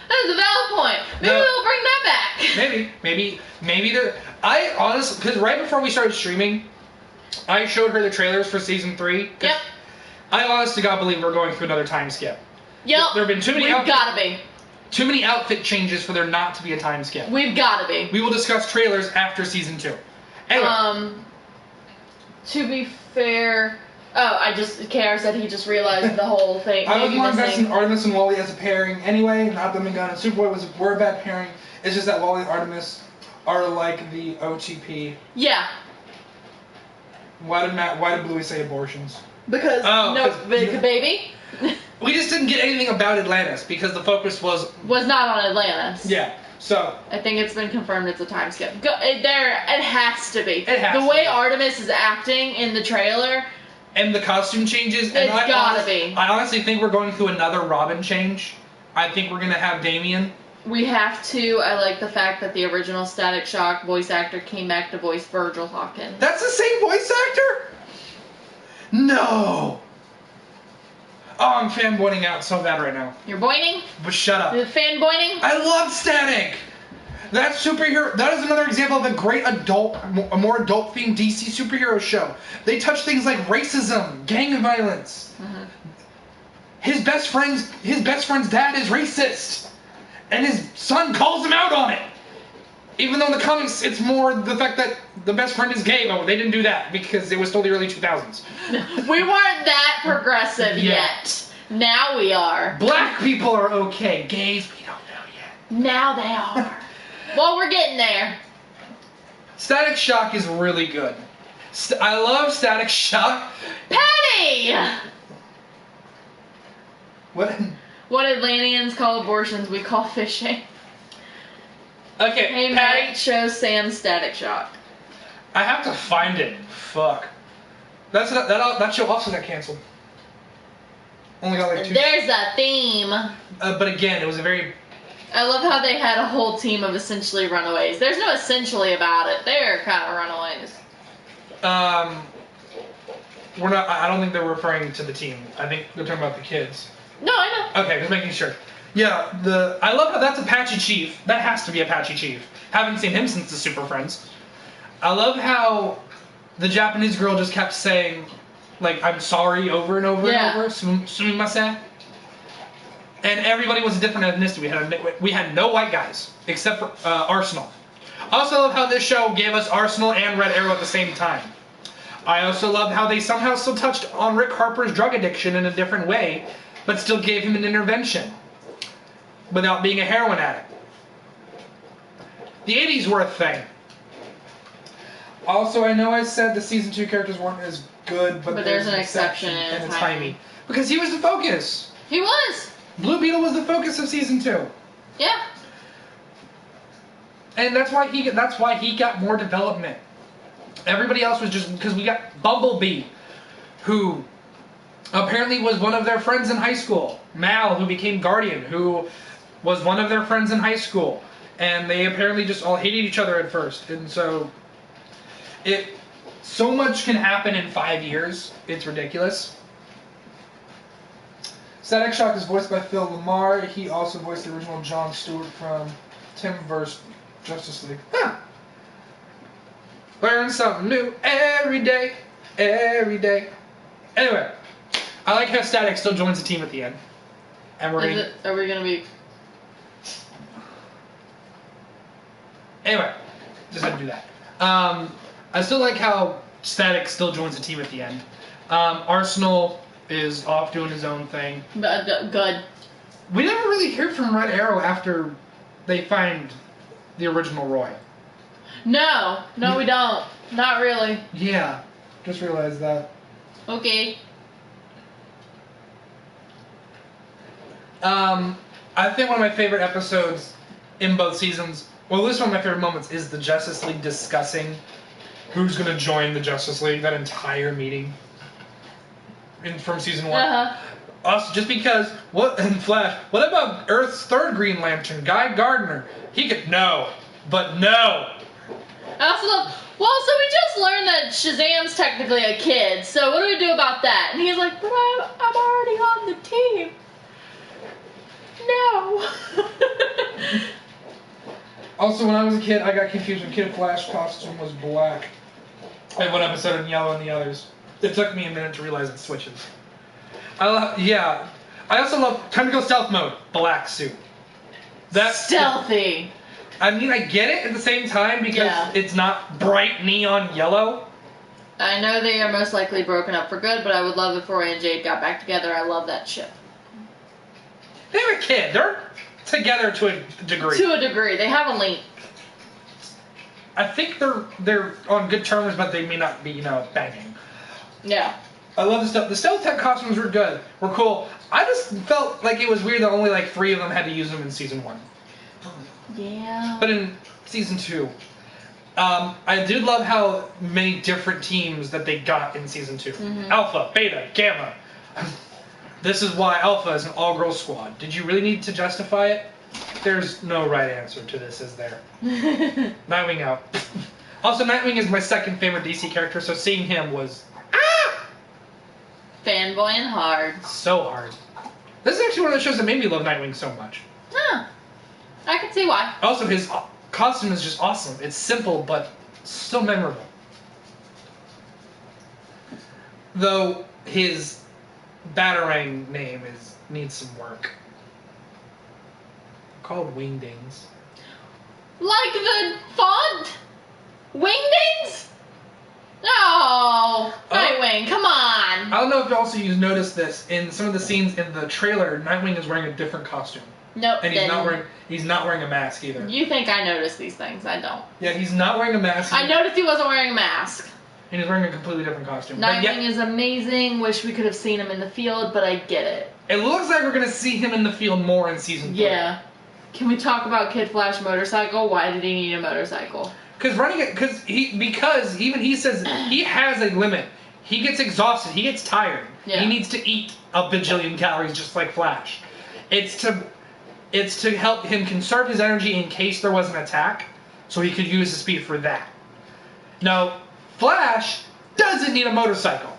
That is a valid point. Maybe No. we'll bring that back. Maybe there. I honestly, because right before we started streaming, I showed her the trailers for season 3. Yep. I honest to God believe we're going through another time skip. Yep. There have been too many. We've gotta be. Too many outfit changes for there not to be a time skip. We've gotta be. We will discuss trailers after season 2. Anyway. To be fair, KR said he just realized the whole thing. I was maybe more invested missing. in Artemis and Wally as a pairing anyway. Not that Magan and Superboy were a bad pairing. It's just that Wally and Artemis are like the OTP. Yeah. Why did Bluey say abortions? Because baby We just didn't get anything about Atlantis because the focus was not on Atlantis. yeah. So I think it's been confirmed it's a time skip. It has to be. It has the to way be. Artemis is acting in the trailer. and the costume changes. It's And gotta be. I honestly think we're going through another Robin change. I think we're gonna have Damian. We have to. I like the fact that the original Static Shock voice actor came back to voice Virgil Hawkins. That's the same voice actor? No. Oh, I'm fanboying out so bad right now. You're boining? But shut up. The fanboining? I love Static. That superhero. That is another example of a great a more adult-themed DC superhero show. They touch things like racism, gang violence. Mm-hmm. His best friend's dad is racist, and his son calls him out on it. Even though in the comics it's more the fact that the best friend is gay, but they didn't do that because it was still the early 2000s. We weren't that progressive Yeah. yet. Now we are. Black people are okay. Gays, we don't know yet. Now they are. Well, we're getting there. Static Shock is really good. I love Static Shock. Patty! What? What Atlanteans call abortions, we call fishing. Okay, Hey, Patty. Matt, show Sam Static Shock. I have to find it. Fuck. That show also got canceled. Only got like 2. There's a theme. But again, it was a very. I love how they had a whole team of essentially runaways. There's no essentially about it. They're kind of runaways. We're not. I don't think they're referring to the team. I think they're talking about the kids. No, I know. Okay, just making sure. Yeah, I love how that's Apache Chief. That has to be Apache Chief. Haven't seen him since the Super Friends. I love how the Japanese girl just kept saying, like, I'm sorry over and over Yeah. and over. Sumimasen. And everybody was a different ethnicity. We had no white guys, except for Arsenal. I also love how this show gave us Arsenal and Red Arrow at the same time. I also love how they somehow still touched on Rick Harper's drug addiction in a different way, but still gave him an intervention without being a heroin addict. The 80s were a thing. Also, I know I said the season 2 characters weren't as good, but There's an exception, and and it's Jaime. Because he was the focus. He was. Blue Beetle was the focus of season 2. Yeah. And that's why he got more development. Everybody else was just because we got Bumblebee, who apparently was one of their friends in high school. Mal, who became Guardian, who was one of their friends in high school. And they apparently just all hated each other at first. And so so much can happen in 5 years. It's ridiculous. Static Shock is voiced by Phil Lamar. He also voiced the original Jon Stewart from Timverse Justice League. Huh. Learn something new every day. Every day. Anyway, I like how Static still joins the team at the end. And Are we gonna be? Anyway, just had to do that. I still like how Static still joins the team at the end. Arsenal is off doing his own thing. Good. We never really hear from Red Arrow after they find the original Roy. No, we don't. Not really. Yeah, just realized that. Okay. I think one of my favorite episodes in both seasons, well, at least one of my favorite moments, is the Justice League discussing who's going to join the Justice League, that entire meeting from season 1. Uh-huh. Also, just because, in Flash, what about Earth's third Green Lantern, Guy Gardner? He could, no. I also love, well, so we just learned that Shazam's technically a kid, so what do we do about that? And he's like, but I'm already on the team. No. Also, when I was a kid, I got confused when Kid Flash's costume was black. I had one episode in yellow and the others. It took me a minute to realize it switches. I also love Time to Go Stealth Mode, black suit. That's stealthy. I mean, I get it at the same time because it's not bright neon yellow. I know they are most likely broken up for good, but I would love if Roy and Jade got back together. I love that ship. They're a kid. They're together to a degree. To a degree. They have a link. I think they're on good terms, but they may not be, banging. Yeah. I love the stuff. The Stealth Tech costumes were good. Were cool. I just felt like it was weird that only 3 of them had to use them in season 1. Yeah. But in season 2, I did love how many different teams that they got in season 2. Mm-hmm. Alpha, Beta, Gamma. This is why Alpha is an all-girls squad. Did you really need to justify it? There's no right answer to this, is there? Nightwing out. Also, Nightwing is my second favorite DC character, so seeing him was fanboying hard. So hard. This is actually one of the shows that made me love Nightwing so much. Huh. I can see why. Also, his costume is just awesome. It's simple, but so memorable. Though his Batarang name needs some work. Called Wingdings. Like the font? Wingdings? Oh, Nightwing, come on. I don't know if you've noticed this. In some of the scenes in the trailer, Nightwing is wearing a different costume. Nope. And he's not wearing a mask either. You think I noticed these things. I don't. Yeah, he's not wearing a mask. I noticed he wasn't wearing a mask. And he's wearing a completely different costume. Nightwing is amazing. Wish we could have seen him in the field, but I get it. It looks like we're going to see him in the field more in season 3. Yeah. Can we talk about Kid Flash motorcycle? Why did he need a motorcycle? Because even he says he has a limit. He gets exhausted. He gets tired. Yeah. He needs to eat a bajillion calories just like Flash. It's to help him conserve his energy in case there was an attack, so he could use his speed for that. Now, Flash doesn't need a motorcycle.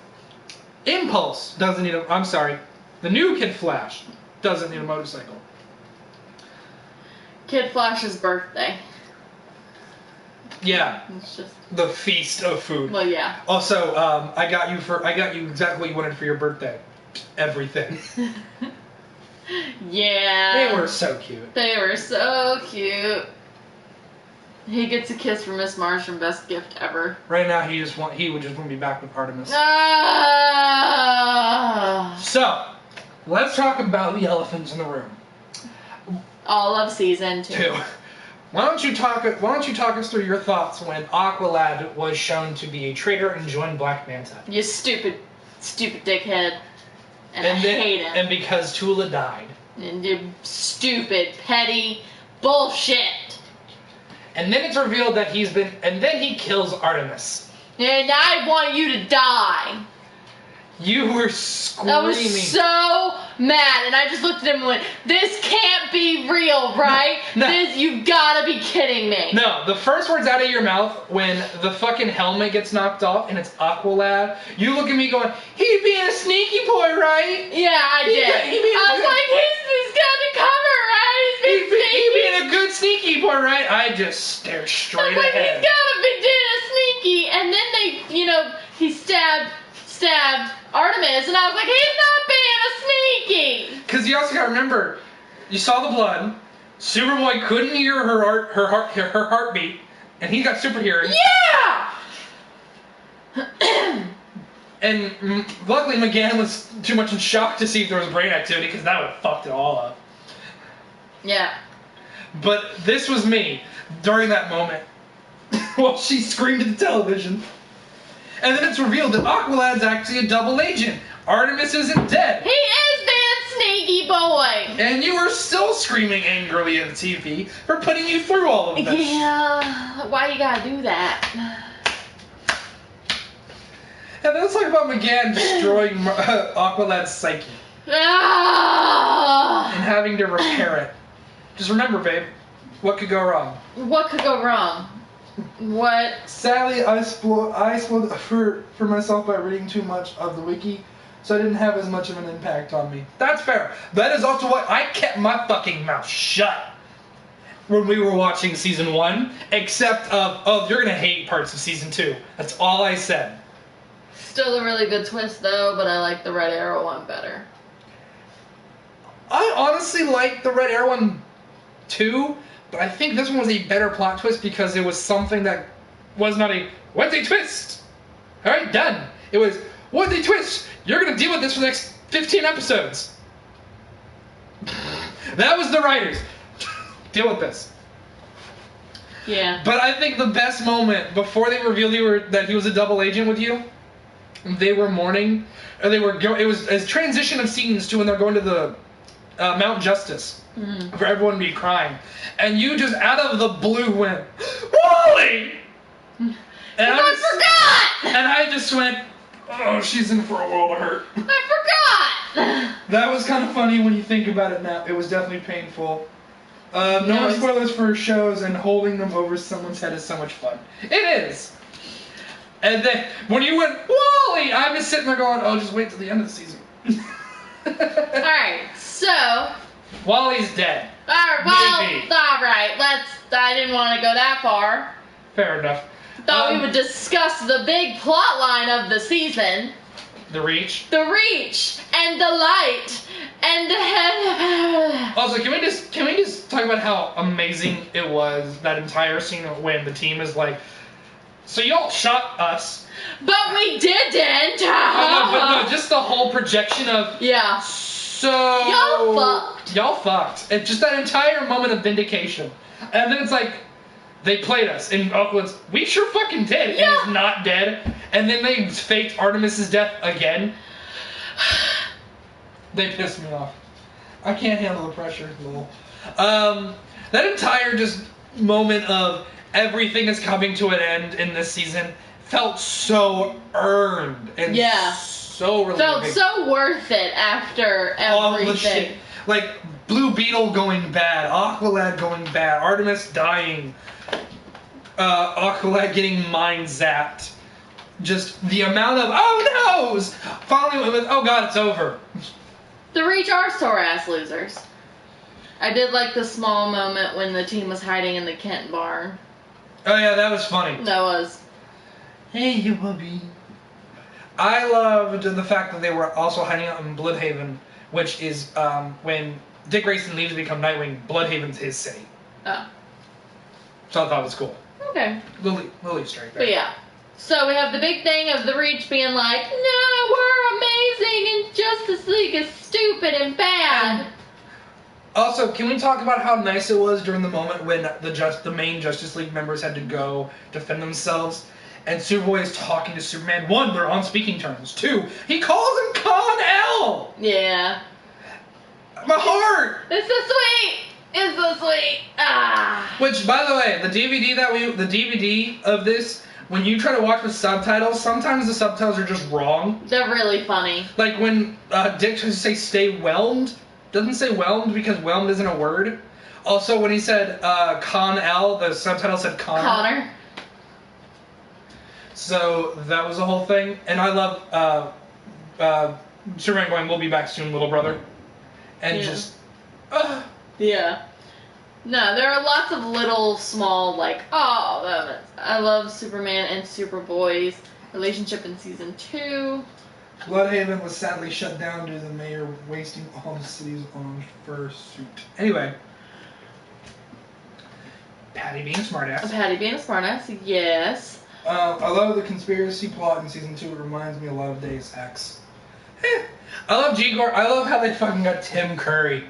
Impulse doesn't need a... I'm sorry. The new Kid Flash doesn't need a motorcycle. Kid Flash's birthday. Yeah. It's just... the feast of food. Well, yeah. Also, I got you exactly what you wanted for your birthday. Everything. Yeah. They were so cute. They were so cute. He gets a kiss from Miss Martian, best gift ever. Right now, he would just want to be back with Artemis. Ah. So, let's talk about the elephants in the room. All of season 2. Why don't you talk us through your thoughts when Aqualad was shown to be a traitor and joined Black Manta? You stupid dickhead. And I hate him. And because Tula died. And you stupid, petty bullshit. And then it's revealed that and then he kills Artemis. And I want you to die. You were screaming. I was so mad, and I just looked at him and went, "This can't be real, right? No. You've gotta be kidding me." No, the first words out of your mouth when the fucking helmet gets knocked off and it's Aqualad, you look at me going, "He's being a sneaky boy, right?" Yeah, I did. I was like, he's got the cover, right? He's being sneaky. He's being a good sneaky boy, right? I just stared straight I was like, ahead. he's gotta be doing a sneaky. And then he stabbed Artemis, and I was like, he's not being a sneaky. Because you also gotta remember, you saw the blood. Superboy couldn't hear her heartbeat, and he got super hearing. Yeah. And luckily McGann was too much in shock to see if there was brain activity, because that would have fucked it all up. Yeah. But this was me during that moment while she screamed at the television. And then it's revealed that Aqualad's actually a double agent. Artemis isn't dead. He is being sneaky boy. And you were still screaming angrily at the TV for putting you through all of this. Yeah, why you gotta do that? And let's talk about McGann destroying Aqualad's psyche. Ah! And having to repair it. Just remember, babe, what could go wrong? What could go wrong? What? Sadly, I spoiled for myself by reading too much of the wiki, so I didn't have as much of an impact on me. That's fair. That is also why I kept my fucking mouth shut when we were watching season 1, except you're gonna hate parts of season 2. That's all I said. Still a really good twist though, but I like the Red Arrow one better. I honestly like the Red Arrow one too, but I think this one was a better plot twist because it was something that was not a Wednesday twist. Alright, done. It was Wednesday twist. You're gonna deal with this for the next 15 episodes. That was the writers. Deal with this. Yeah. But I think the best moment before they revealed that he was a double agent with you, they were mourning, or it was a transition of scenes to when they're going to the Mount Justice for everyone to be crying, and you just out of the blue went, Wally! And I forgot! And I just went, oh, she's in for a world of hurt. I forgot! That was kind of funny when you think about it now. It was definitely painful. No more spoilers for shows, and holding them over someone's head is so much fun. It is. And then when you went, Wally, I'm just sitting there going, oh, just wait till the end of the season. Alright, so... Wally's dead. Alright, I didn't want to go that far. Fair enough. Thought we would discuss the big plot line of the season. The Reach. The Reach, and the Light, and the... Also, can we just talk about how amazing it was, that entire scene when the team is like, so y'all shot us. But we didn't! But no, just the whole projection of... Yeah. So... Y'all fucked. It's just that entire moment of vindication. And then it's like, they played us. And Oakland's, we sure fucking did. Yeah. And he's not dead. And then they faked Artemis's death again. They pissed me off. I can't handle the pressure, lol. That entire just moment of everything is coming to an end in this season felt so earned and so relieving. Felt so worth it after All everything. the shit. Like Blue Beetle going bad, Aqualad going bad, Artemis dying, Aqualad getting mind zapped. Just the amount of oh no's finally went with oh god it's over. The Reach are sore ass losers. I did like the small moment when the team was hiding in the Kent barn. Oh yeah, that was funny. That was. Hey, you puppy. I loved the fact that they were also hiding out in Bloodhaven, which is when Dick Grayson leaves to become Nightwing, Bloodhaven's his city. Oh. So I thought it was cool. Okay. Little Easter egg there. But yeah. So we have the big thing of the Reach being like, no, we're amazing and Justice League is stupid and bad. Also, can we talk about how nice it was during the moment when the main Justice League members had to go defend themselves, And Superboy is talking to Superman. 1, they're on speaking terms. 2, he calls him Con-El! Yeah. My heart! It's so sweet! It's so sweet! Ah! Which, by the way, the DVD of this, when you try to watch with subtitles, sometimes the subtitles are just wrong. They're really funny. Like when Dick tries to say "stay whelmed," doesn't say "whelmed" because "whelmed" isn't a word. Also, when he said Con-El, the subtitle said Connor. So that was the whole thing, and I love Superman going, "We'll be back soon, little brother," and just. Yeah. No, there are lots of little, small, like, oh, moments. I love Superman and Superboy's relationship in season 2. Bloodhaven was sadly shut down due to the mayor wasting all the city's orange fursuit. Anyway. Patty being a smartass. Patty being a smartass, yes. I love the conspiracy plot in season 2. It reminds me a lot of Deus Ex. I love G-Gor. I love how they fucking got Tim Curry.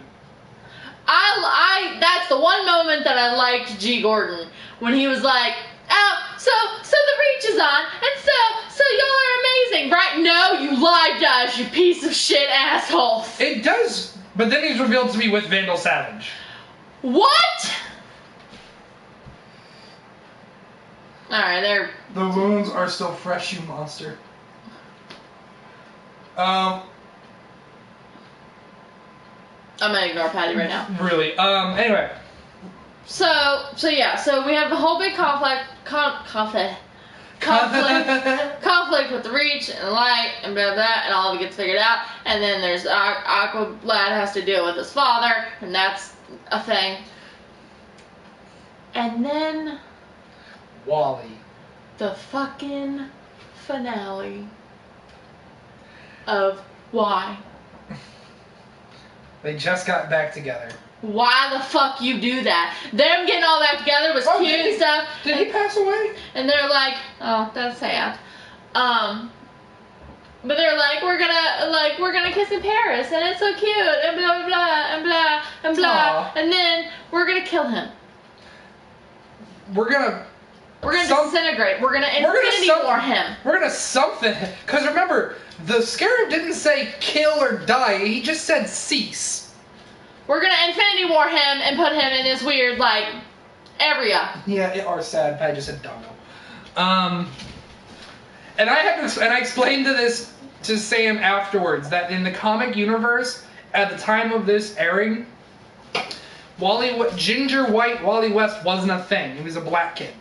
That's the one moment that I liked G. Gordon, when he was like, oh, so the reach is on, and so y'all are amazing, right? No, you lied to us, you piece of shit assholes. It does, but then he's revealed to be with Vandal Savage. What? Alright, there. The wounds are still fresh, you monster. I'm gonna ignore Patty right now. Really. Anyway. So we have the whole big conflict with the Reach and the Light and blah blah, and all of it gets figured out. And then there's Aqualad has to deal with his father, and that's a thing. And then Wally. the fucking finale of why. They just got back together. Why the fuck you do that? Them getting all back together was cute and stuff. Did he pass away? And they're like, oh, that's sad. But they're like, we're gonna kiss in Paris, and it's so cute, and blah blah blah, and blah and blah, and then we're gonna kill him. We're gonna disintegrate. We're gonna Infinity War him. We're gonna something. Because remember, the Scarab didn't say kill or die. He just said cease. We're gonna Infinity War him and put him in this weird, like, area. Yeah, it are sad. I just said doggo. And I explained to Sam afterwards that in the comic universe, at the time of this airing, Ginger White Wally West wasn't a thing. He was a black kid.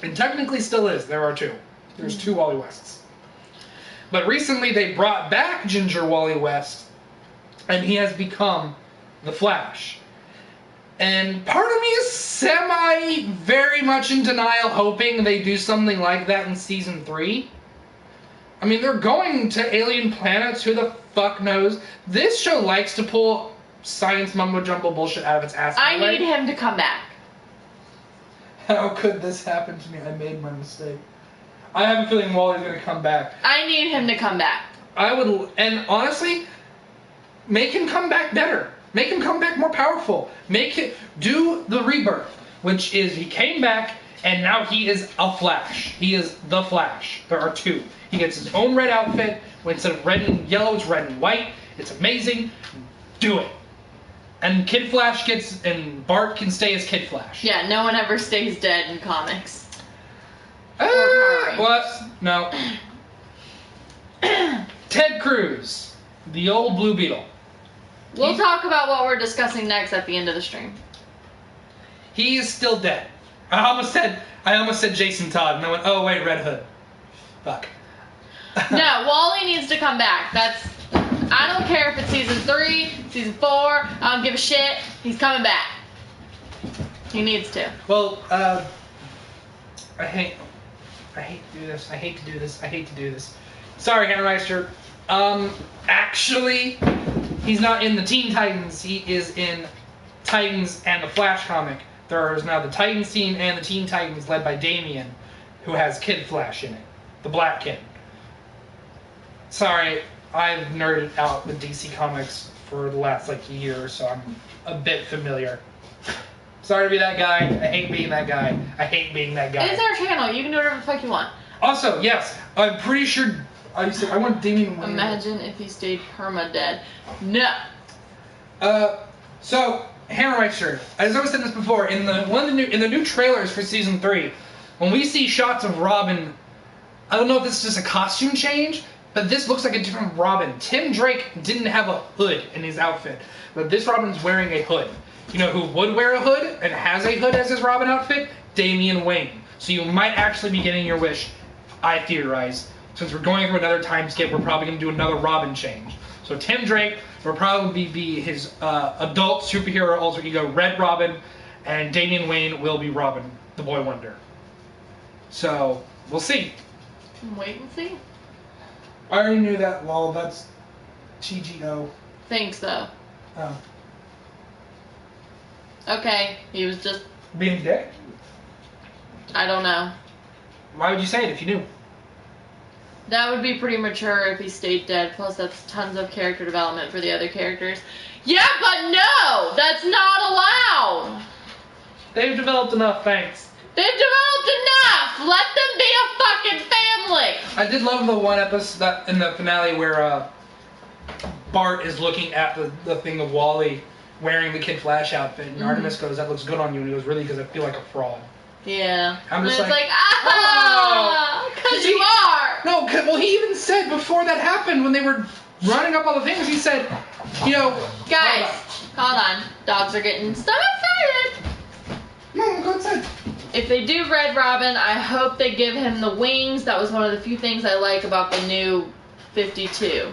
And technically still is. There are 2. There's 2 Wally Wests. But recently they brought back Ginger Wally West, and he has become the Flash. And part of me is very much in denial, hoping they do something like that in season 3. I mean, they're going to alien planets, who the fuck knows? This show likes to pull science mumbo-jumbo bullshit out of its ass. I need him to come back. How could this happen to me? I made my mistake. I have a feeling Wally's gonna come back. I need him to come back. I would, and honestly, make him come back better. Make him come back more powerful. Do the rebirth, which is he came back and now he is a Flash. He is the Flash. There are 2. He gets his own red outfit. Instead of red and yellow, it's red and white. It's amazing. Do it. And Kid Flash and Bart can stay as Kid Flash. Yeah, no one ever stays dead in comics. What? No. Ted Cruz, the old Blue Beetle. We'll talk about what we're discussing next at the end of the stream. He is still dead. I almost said Jason Todd, and I went, oh wait, Red Hood. Fuck. No, Wally needs to come back. I don't care if it's season 3, season 4, I don't give a shit. He's coming back. He needs to. Well, I hate to do this. I hate to do this. Sorry, Hannah. Actually, he's not in the Teen Titans. He is in Titans and the Flash comic. There is now the Titans team and the Teen Titans led by Damian, who has Kid Flash in it. The black kid. Sorry, I've nerded out with DC Comics for the last, year, so I'm a bit familiar. Sorry to be that guy. I hate being that guy. It's our channel. You can do whatever the fuck you want. Also, yes, I'm pretty sure. I want Damian Wayne. Imagine if he stayed perma-dead. No. So Hammermeister, as I was saying this before, in the new trailers for season 3, when we see shots of Robin, I don't know if this is just a costume change, but this looks like a different Robin. Tim Drake didn't have a hood in his outfit, but this Robin's wearing a hood. You know who would wear a hood and has a hood as his Robin outfit? Damian Wayne. So you might actually be getting your wish, I theorize. Since we're going through another time skip, we're probably going to do another Robin change. So Tim Drake will probably be his adult superhero alter ego, Red Robin, and Damian Wayne will be Robin, the Boy Wonder. So, we'll see. Wait and see. I already knew that. Lol, that's TGO. Think so. Oh. Okay, he was just. Being a dick? I don't know. Why would you say it if you knew? That would be pretty mature if he stayed dead. Plus, that's tons of character development for the other characters. Yeah, but no! That's not allowed! They've developed enough, thanks. They've developed enough! Let them be a fucking family! I did love the one episode that in the finale where Bart is looking at the thing of Wally wearing the Kid Flash outfit, and Artemis goes, "That looks good on you," and he goes, "Really? Because I feel like a fraud." Yeah. I'm and just it's like, like, ah! Because you are! No, well, he even said before that happened, when they were running up all the things, he said, you know... Guys, hold on. Dogs are getting so excited! No, go inside. If they do Red Robin, I hope they give him the wings. That was one of the few things I like about the new 52.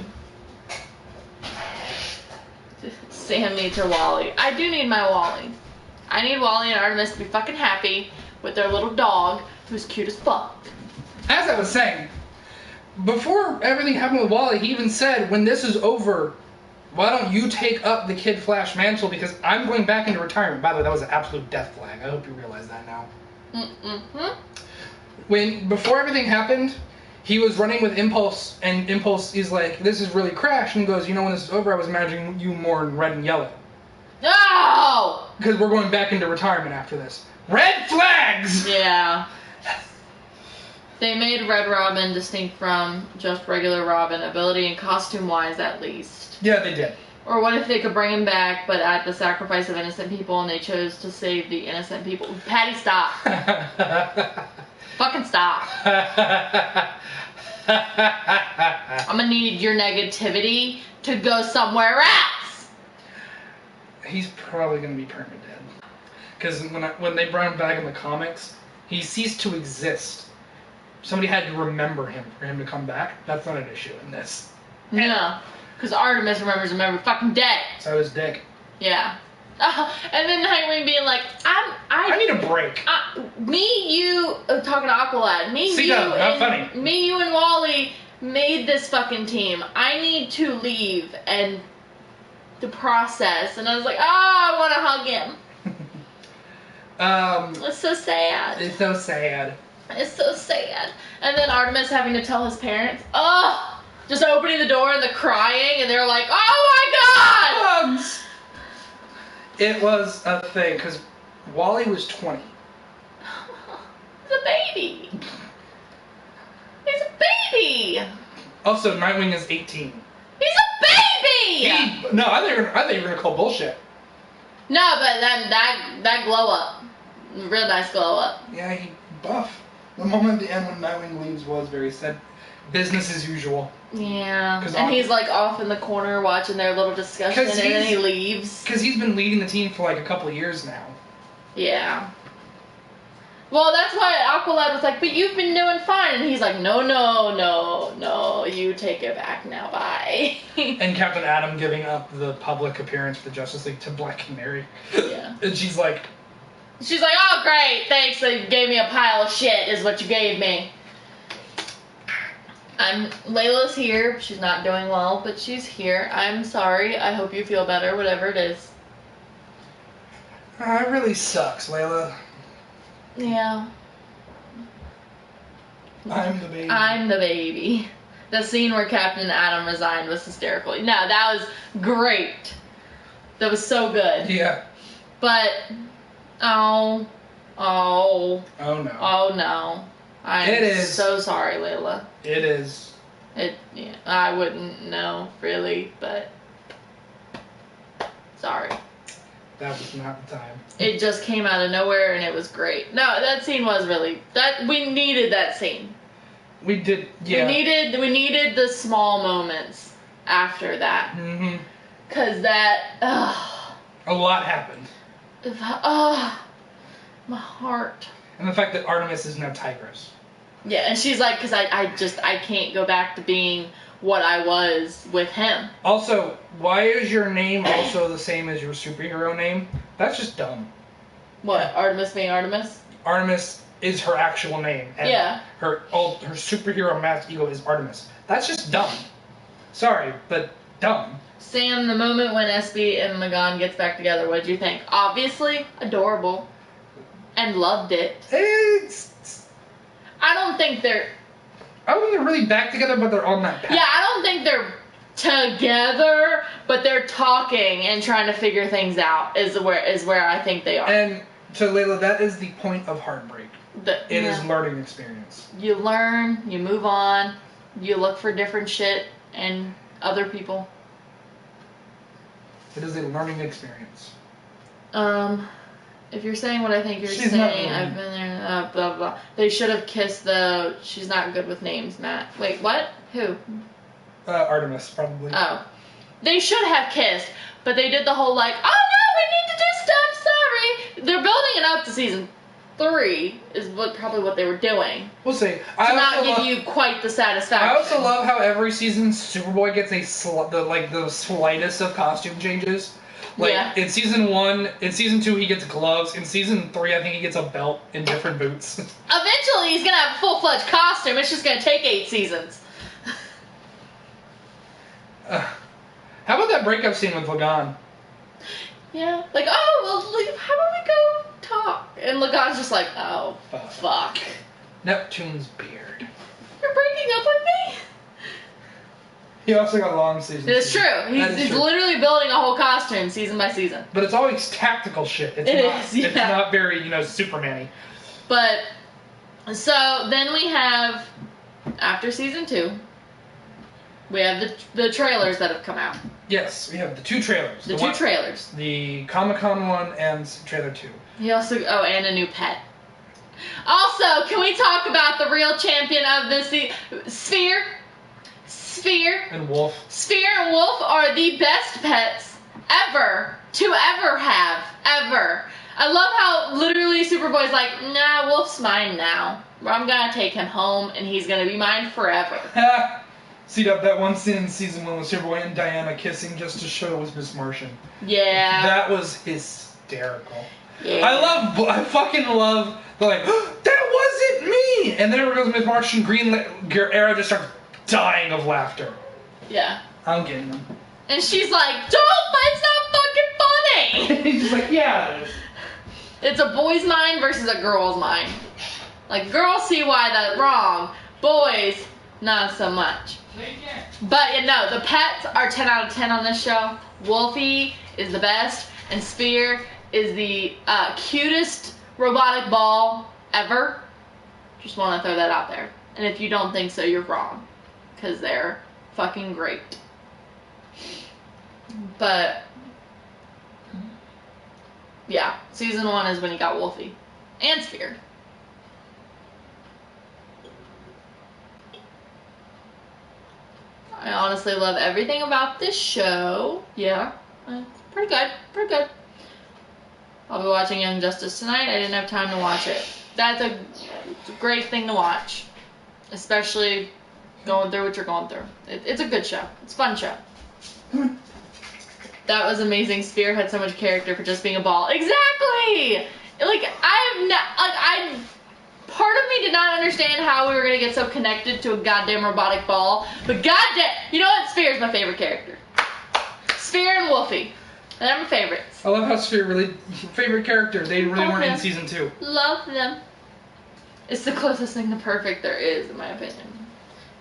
Sam needs her Wally. I do need my Wally. I need Wally and Artemis to be fucking happy with their little dog, who's cute as fuck. As I was saying, before everything happened with Wally, he even said, when this is over, why don't you take up the Kid Flash mantle, because I'm going back into retirement. By the way, that was an absolute death flag. I hope you realize that now. Before everything happened, he was running with Impulse, and Impulse is like, "This is really Crash," and he goes, "You know, when this is over, I was imagining you more in red and yellow. No! Because we're going back into retirement after this." Red flags! Yeah. They made Red Robin distinct from just regular Robin, ability and costume-wise at least. Yeah, they did. Or what if they could bring him back, but at the sacrifice of innocent people, and they chose to save the innocent people? Patty, stop. Fucking stop. I'm gonna need your negativity to go somewhere else. He's probably gonna be permanent dead. Because when they brought him back in the comics, he ceased to exist. Somebody had to remember him for him to come back. That's not an issue in this. No, because Artemis remembers him every fucking day. So does Dick. Yeah. And then Nightwing being like, I need a break. Me, you, talking to Aqualad, me, you, and Wally made this fucking team. I need to leave and to process. And I was like, I want to hug him. It's so sad. It's so sad. It's so sad. And then Artemis having to tell his parents, just opening the door and the crying, and they're like, oh my god! Hugs! It was a thing, because Wally was 20. He's a baby. He's a baby. Also, Nightwing is 18. He's a baby! No, I thought you were going to call bullshit. No, but that glow up. Real nice glow up. Yeah, he buff. The moment at the end when Nightwing leaves was very sad. Business as usual. Yeah. And he's like off in the corner watching their little discussion, and then he leaves. Because he's been leading the team for like a couple of years now. Yeah. Well, that's why Aqualad was like, but you've been doing fine. And he's like, no, you take it back now, bye. And Captain Atom giving up the public appearance for the Justice League to Black Canary. Yeah. And she's like, oh, great, thanks, they gave me a pile of shit, is what you gave me. Layla's here. She's not doing well, but she's here. I'm sorry. I hope you feel better, whatever it is. It really sucks, Layla. Yeah. I'm the baby. I'm the baby. The scene where Captain Atom resigned was hysterical. No, that was great. That was so good. Yeah. But, oh no. Oh no. I'm It is. so sorry, Layla. It is. Yeah, I wouldn't know, really, but sorry. That was not the time. It just came out of nowhere and it was great. No, that scene was really we needed that scene. We did, yeah. We needed the small moments after that. Mm-hmm. Cause that A lot happened. My heart. And the fact that Artemis is now Tigress. Yeah, and she's like, cause I can't go back to being what I was with him. Also, why is your name also the same as your superhero name? That's just dumb. What, Artemis being Artemis? Artemis is her actual name. And Yeah. Her superhero masked ego is Artemis. That's just dumb. Sorry, but dumb. Sam, the moment when SB and Magan gets back together, what'd you think? Obviously, adorable. And loved it. I don't think they're... I don't think they're really back together, but they're on that path. Yeah, I don't think they're together, but they're talking and trying to figure things out is where I think they are. And to Layla, that is the point of heartbreak. It is learning experience. You learn, you move on, you look for different shit and other people. It is a learning experience. If you're saying what I think you're She's saying, not I've been there, blah, blah. They should have kissed though. She's not good with names, Matt. Wait, what? Who? Artemis, probably. Oh. They should have kissed, but they did the whole like, oh no, we need to do stuff, sorry. They're building it up to season 3 is probably what they were doing. We'll see. To not give you quite the satisfaction. I also love how every season Superboy gets the slightest of costume changes. Like, yeah. in season 1, in season 2 he gets gloves, in season 3 I think he gets a belt and different boots. Eventually he's gonna have a full-fledged costume, it's just gonna take 8 seasons. How about that breakup scene with Lagan? Yeah, like, oh, well, how about we go talk? And Lagan's just like, oh, fuck. Neptune's beard. You're breaking up with me? He also got long sleeves. It's true. He's literally building a whole costume season by season. But it's always tactical shit. It's not very, Superman-y. But, so, then we have, after season 2, we have the trailers that have come out. Yes, we have the 2 trailers. The 2 trailers. The Comic-Con one and trailer 2. He also, and a new pet. Also, can we talk about the real champion of this Sphere? Sphere and Wolf. Sphere and Wolf are the best pets ever to ever have. Ever. I love how literally Superboy's like, nah, Wolf's mine now. I'm gonna take him home and he's gonna be mine forever. See that one scene in season 1 with Superboy and Diana kissing just to show it was Miss Martian. Yeah. That was hysterical. Yeah. I fucking love the like, that wasn't me! And then it goes Miss Martian, Green Arrow just starts dying of laughter. Yeah. I'm getting them. And she's like, it's not fucking funny! He's just like, yeah. It's a boy's mind versus a girl's mind. Like, girls see why that's wrong. Boys, not so much. But, no, the pets are 10 out of 10 on this show. Wolfie is the best, and Sphere is the cutest robotic ball ever. Just want to throw that out there. And if you don't think so, you're wrong. Because they're fucking great. But, yeah, season 1 is when you got Wolfie. And Sphere. I honestly love everything about this show. Yeah, pretty good, pretty good. I'll be watching Young Justice tonight. I didn't have time to watch it. That's a great thing to watch. Especially going through what you're going through. It's a good show. It's a fun show. That was amazing. Sphere had so much character for just being a ball. Exactly! Part of me did not understand how we were going to get so connected to a goddamn robotic ball. But goddamn, you know what? Sphere is my favorite character. Sphere and Wolfie. They're my favorites. I love how Sphere favorite character. They really weren't in season 2. Love them. It's the closest thing to perfect there is, in my opinion.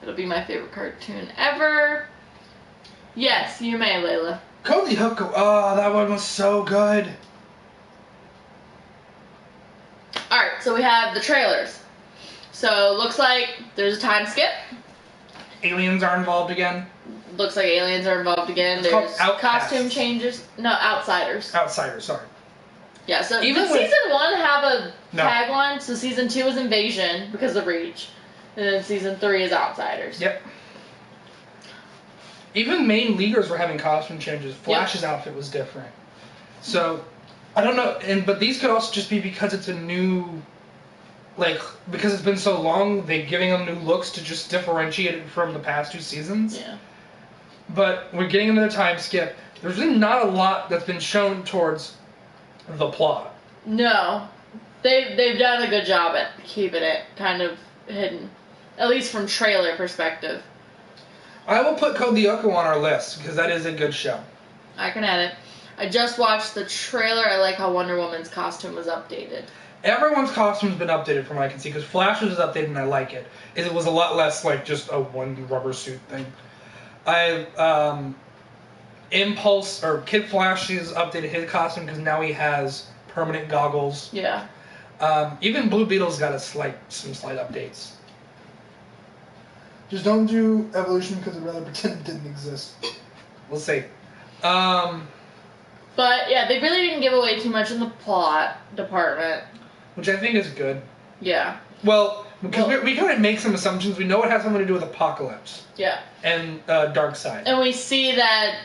It'll be my favorite cartoon ever. Yes, you may, Layla. Cody Hooker. Oh, that one was so good. Alright, so we have the trailers. So looks like there's a time skip. Aliens are involved again. Looks like aliens are involved again. It's called There's Outcasts. costume changes. No, outsiders. Outsiders, sorry. Yeah, so Even did with- season 1 have a No. tagline? So season 2 is Invasion because of Reach. And then season 3 is Outsiders. Yep. Even main leaguers were having costume changes. Flash's outfit was different. So, I don't know, but these could also just be because it's a new, because it's been so long, they're giving them new looks to just differentiate it from the past 2 seasons. Yeah. But we're getting another time skip. There's really not a lot that's been shown towards the plot. No. They've done a good job at keeping it kind of hidden. At least from trailer perspective. I will put Code Lyoko on our list, because that is a good show. I can add it. I just watched the trailer. I like how Wonder Woman's costume was updated. Everyone's costume's been updated from what I can see, because Flash's was updated and I like it. It was a lot less like just a one rubber suit thing. Impulse, or Kid Flash, has updated his costume because now he has permanent goggles. Yeah. Even Blue Beetle's got some slight updates. Just don't do Evolution because I'd rather pretend it didn't exist. We'll see. But yeah, they really didn't give away too much in the plot department. Which I think is good. Yeah. Well, because we kind of make some assumptions. We know it has something to do with Apocalypse. Yeah. And Darkseid. And we see that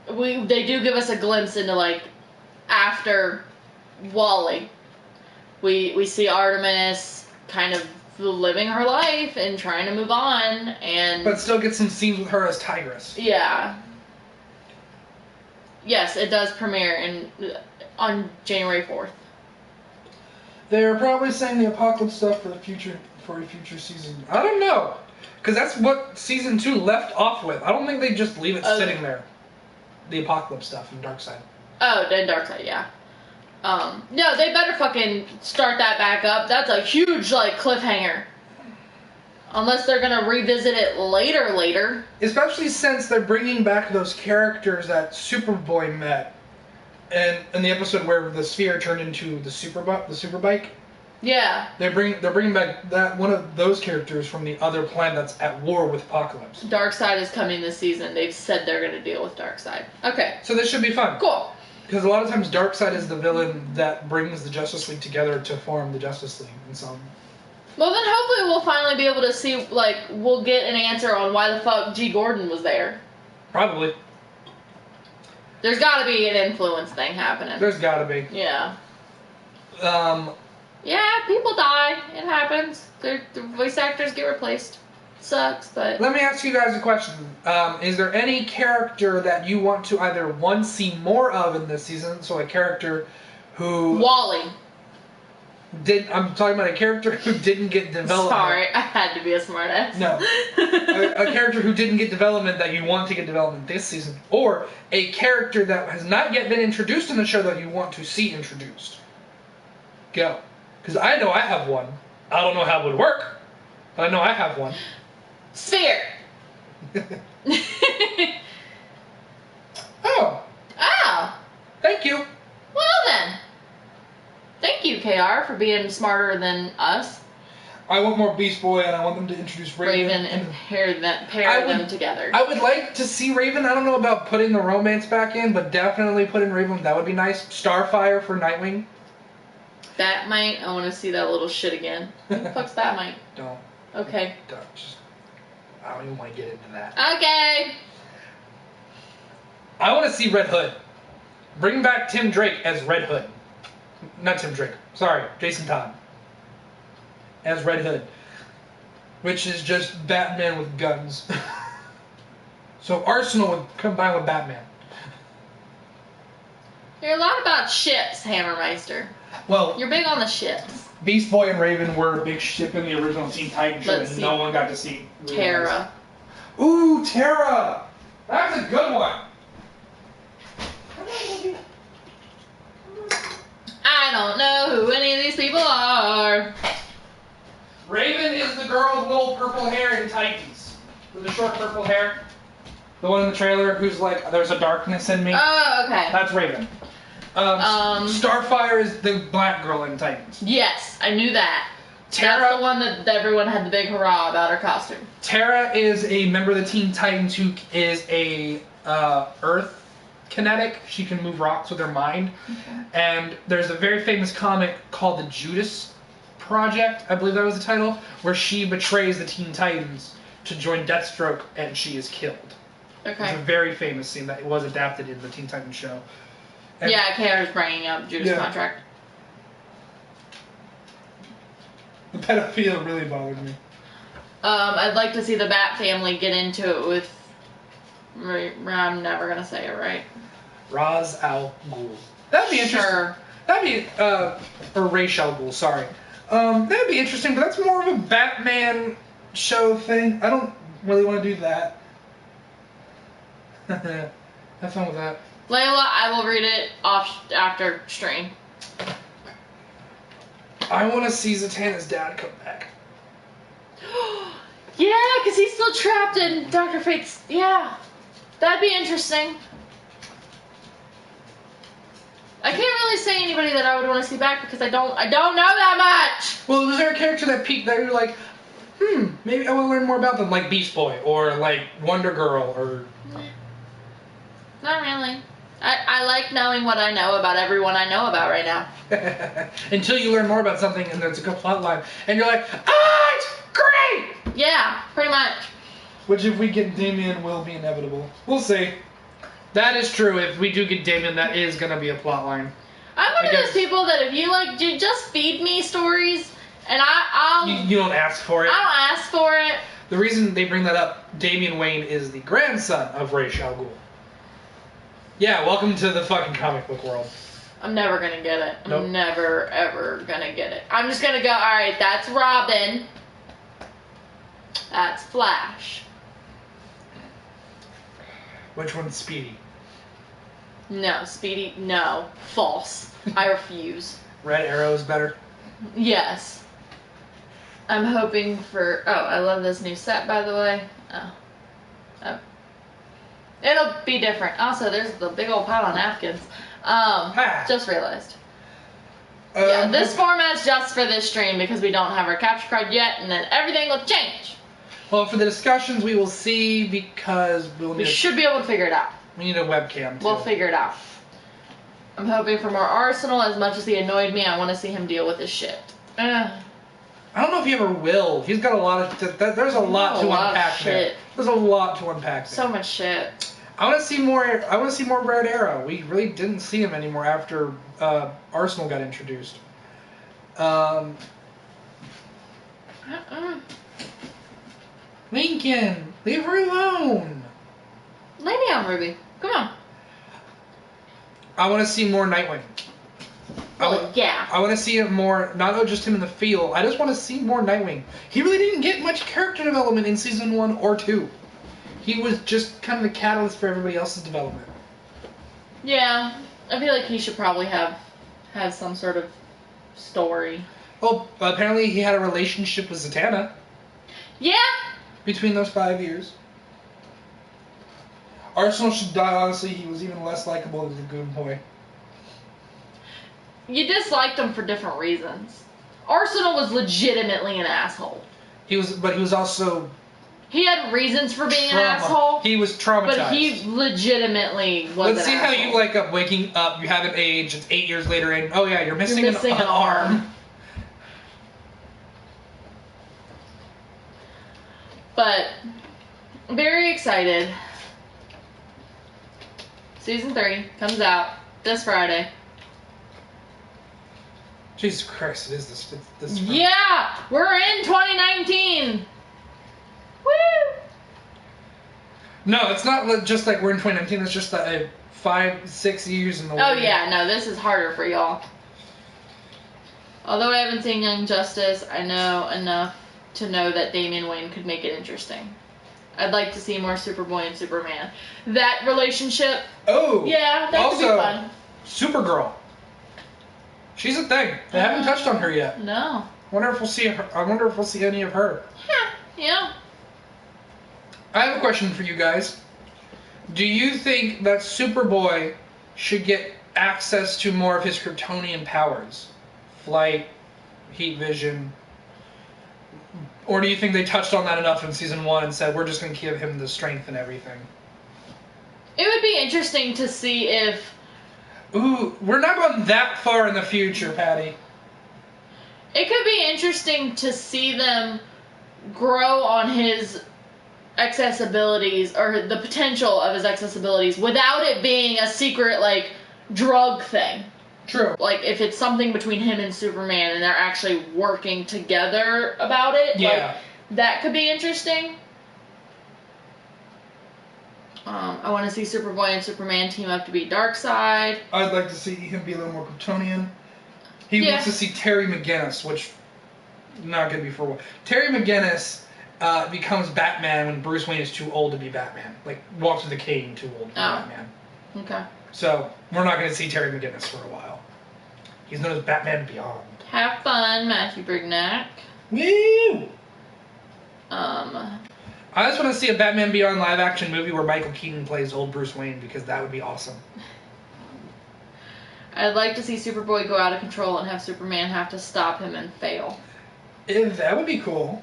they do give us a glimpse into after Wally. We see Artemis kind of living her life and trying to move on, and But still get some scenes with her as Tigress. yeah. Yes, it does premiere on January 4th. They're probably saying the Apocalypse stuff for a future season. I don't know. Because that's what Season 2 left off with. I don't think they just leave it sitting there. The Apocalypse stuff and Darkseid. Oh, then Darkseid, yeah. No, they better fucking start that back up. That's a huge, cliffhanger. Unless they're gonna revisit it later. Especially since they're bringing back those characters that Superboy met in the episode where the sphere turned into the Superbike. Yeah. They're bringing back that one of those characters from the other planet that's at war with Apocalypse. Darkseid is coming this season. They've said they're gonna deal with Darkseid. Okay. So this should be fun. Cool. Because a lot of times Darkseid is the villain that brings the Justice League together to form the Justice League in some. Well, then hopefully we'll finally be able to see, we'll get an answer on why the fuck G. Gordon was there. Probably. There's gotta be an influence thing happening. There's gotta be. Yeah. Yeah, people die. It happens. The voice actors get replaced. Sucks, but... Let me ask you guys a question. Is there any character that you want to either, one, see more of in this season, so a character who... Wally. I'm talking about a character who didn't get development. Sorry, I had to be a smartass. No. a character who didn't get development that you want to get development this season. Or a character that has not yet been introduced in the show that you want to see introduced. Go. Because I know I have one. I don't know how it would work, but I know I have one. Sphere. Oh. Oh. Thank you. Well then. Thank you, KR, for being smarter than us. I want more Beast Boy, and I want them to introduce Raven. And pair them together. I would like to see Raven. I don't know about putting the romance back in, but definitely put in Raven. That would be nice. Starfire for Nightwing. Batmite, I want to see that little shit again. Who the fuck's Batmite? Don't. Okay. I don't even want to get into that. Okay. I want to see Red Hood. Bring back Tim Drake as Red Hood. Not Tim Drake. Sorry, Jason Todd. As Red Hood. Which is just Batman with guns. So Arsenal would combine with Batman. You're a lot about ships, Hammermeister. Well, You're big on the ships. Beast Boy and Raven were a big ship in the original Teen Titans show, Let's and see. no one got to see. Terra. Ooh, Terra! That's a good one. I don't know who any of these people are. Raven is the girl with little purple hair in Titans. With the short purple hair. The one in the trailer who's like, there's a darkness in me. Oh, okay. That's Raven. Starfire is the black girl in Titans. Yes, I knew that. That's the Tara, one that everyone had the big hurrah about her costume. Tara is a member of the Teen Titans who is a Earth kinetic. She can move rocks with her mind. Okay. And there's a very famous comic called the Judas Project, I believe that was the title, where she betrays the Teen Titans to join Deathstroke and she is killed. It's Okay. a very famous scene that was adapted in the Teen Titans show. And Yeah, Kara was bringing up Judas Yeah. Contract. The pedophilia really bothered me. I'd like to see the Bat family get into it with. I'm never gonna say it right. Ra's al Ghul. That'd be interesting. Sure. That'd be, or Ra's al Ghul, sorry. That'd be interesting, but that's more of a Batman show thing. I don't really want to do that. Have fun with that. Layla, I will read it off after stream. I want to see Zatanna's dad come back. Yeah, because he's still trapped in Dr. Fate's. Yeah. That'd be interesting. I can't really say anybody that I would want to see back because I don't know that much. Well, was there a character that peaked that you're like, maybe I want to learn more about them, like Beast Boy or like Wonder Girl or. Not really. I like knowing what I know about everyone I know about right now. Until you learn more about something and there's a good plot line and you're like, ah, it's great! Yeah, pretty much. Which, if we get Damien, will be inevitable. We'll see. That is true. If we do get Damien, that is going to be a plot line. I'm one I of guess- those people that if you like, just feed me stories, and I'll You don't ask for it. I'll ask for it. The reason they bring that up, Damian Wayne is the grandson of Ra's al Ghul. Yeah, welcome to the fucking comic book world. I'm never gonna get it. I'm Nope. never ever gonna get it. I'm just gonna go. All right, that's Robin. That's Flash. Which one's Speedy? No, Speedy. No, false. I refuse. Red Arrow is better. Yes. I'm hoping for. Oh, I love this new set, by the way. Oh. It'll be different. Also, there's the big old pile of napkins. Just realized. Yeah, this format's just for this stream because we don't have our capture card yet, and then everything will change. Well, for the discussions, we will see because We should be able to figure it out. we need a webcam too. We'll figure it out. I'm hoping for more Arsenal. As much as he annoyed me, I want to see him deal with his shit. I don't know if he ever will. He's got a lot of. There's a lot to unpack there. There's a lot to unpack there. So much shit. I want to see more. I want to see more Red Arrow. We really didn't see him anymore after Arsenal got introduced. Lincoln, leave her alone. Lay down, Ruby. Come on. I want to see more Nightwing. Well, yeah. I want to see him more, not just him in the field. I just want to see more Nightwing. He really didn't get much character development in season 1 or 2. He was just kind of the catalyst for everybody else's development. Yeah. I feel like he should probably have some sort of story. Well, apparently he had a relationship with Zatanna Yeah. between those 5 years. Arsenal should die, honestly. He was even less likable than the Goon Boy. You disliked him for different reasons. Arsenal was legitimately an asshole. He was also He had reasons for being an trauma- asshole, He was traumatized. but he legitimately was Let's an see how asshole. you like up waking up. You haven't aged. It's 8 years later, and oh yeah, you're missing, You're missing an arm. But very excited. Season 3 comes out this Friday. Jesus Christ! It is this. Yeah, we're in 2019. Woo! No, it's not just like we're in 2019. It's just 5-6 years in the. Oh yeah, no, this is harder for y'all. Although I haven't seen Young Justice, I know enough to know that Damian Wayne could make it interesting. I'd like to see more Superboy and Superman. That relationship, Oh. yeah, that could be Also, fun. Supergirl. She's a thing. They haven't touched on her yet. No. Wonder if we'll see her. I wonder if we'll see any of her. Yeah. I have a question for you guys. Do you think that Superboy should get access to more of his Kryptonian powers? Flight, heat vision. Or do you think they touched on that enough in season 1 and said, we're just going to give him the strength and everything? It would be interesting to see if... Ooh, we're not going that far in the future, Patty. It could be interesting to see them grow on his accessibilities, or the potential of his accessibilities, without it being a secret, like, drug thing. True. Like, if it's something between him and Superman and they're actually working together about it, Yeah. like, that could be interesting. I want to see Superboy and Superman team up to beat Darkseid. I'd like to see him be a little more Kryptonian. He Yeah. wants to see Terry McGinnis, which not gonna be for a while. Terry McGinnis becomes Batman when Bruce Wayne is too old to be Batman. Like walks with a cane, too old to be Batman. Okay. So we're not going to see Terry McGinnis for a while. He's known as Batman Beyond. Have fun, Matthew Brignac. Woo! I just want to see a Batman Beyond live action movie where Michael Keaton plays old Bruce Wayne, because that would be awesome. I'd like to see Superboy go out of control and have Superman have to stop him and fail. That would be cool.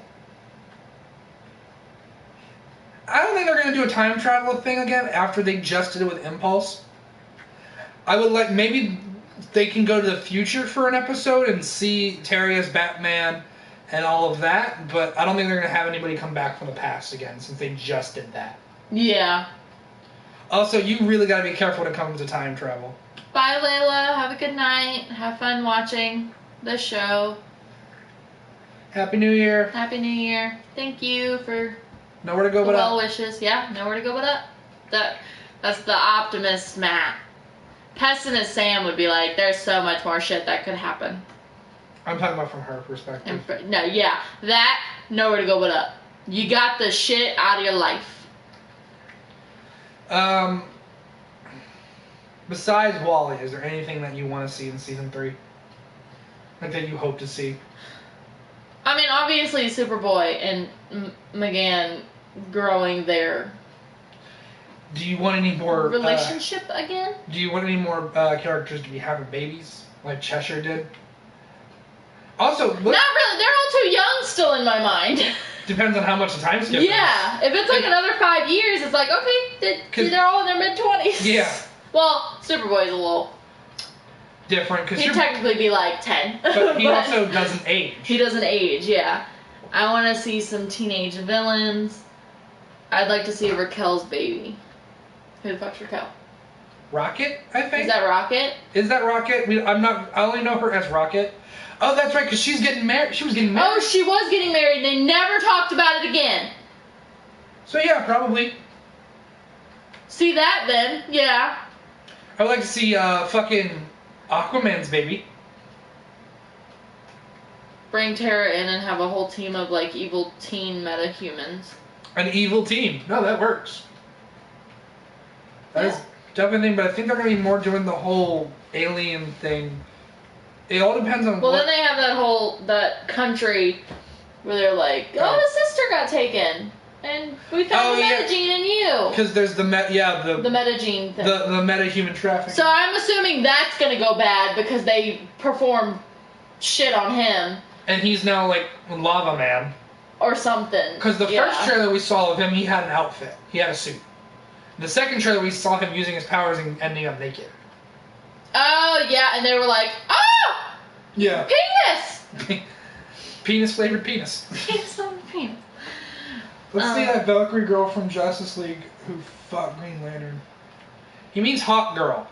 I don't think they're going to do a time travel thing again after they just did it with Impulse. I would like, maybe they can go to the future for an episode and see Terry as Batman and all of that, but I don't think they're going to have anybody come back from the past again since they just did that. Yeah. Also, you really got to be careful when it comes to time travel. Bye, Layla. Have a good night. Have fun watching the show. Happy New Year. Happy New Year. Thank you for Nowhere to go the but well up. wishes. Yeah, nowhere to go but up. That's the optimist Matt. Pessimist Sam would be like, there's so much more shit that could happen. I'm talking about from her perspective. That, nowhere to go but up. You got the shit out of your life. Besides Wally, is there anything that you want to see in season 3? Like that you hope to see? I mean, obviously Superboy and McGann growing their Do you want any more relationship again? Do you want any more characters to be having babies like Cheshire did? Also, Not really. They're all too young still in my mind. Depends on how much the time skip Yeah, if it's like another 5 years, it's like, okay, they're all in their mid-20s. Yeah. Well, Superboy's a little different because he'd technically be like 10. But he also doesn't age. He doesn't age, yeah. I want to see some teenage villains. I'd like to see Raquel's baby. Who the fuck's Raquel? Rocket, I think. Is that Rocket? Is that Rocket? I only know her as Rocket. Oh, that's right, because she's getting married. She was getting married. Oh, she was getting married. They never talked about it again. So yeah, probably. See that then? Yeah. I would like to see fucking Aquaman's baby. Bring Terra in and have a whole team of like evil teen metahumans. An evil team. No, that works. That is definitely, but I think they're going to be more doing the whole alien thing. It all depends on Well, then they have that country where they're like, oh, the sister got taken. And we found the metagene in you. Because there's the metagene thing. The meta-human trafficking. So I'm assuming that's going to go bad because they performed shit on him. And he's now like Lava Man. Or something. Because the first trailer we saw of him, he had an outfit. He had a suit. The second trailer we saw him using his powers and ending up naked. Oh, yeah, and they were like, oh! Yeah. Penis! Penis-flavored penis. Penis on the penis. Let's see that Valkyrie girl from Justice League who fought Green Lantern. He means Hawk Girl.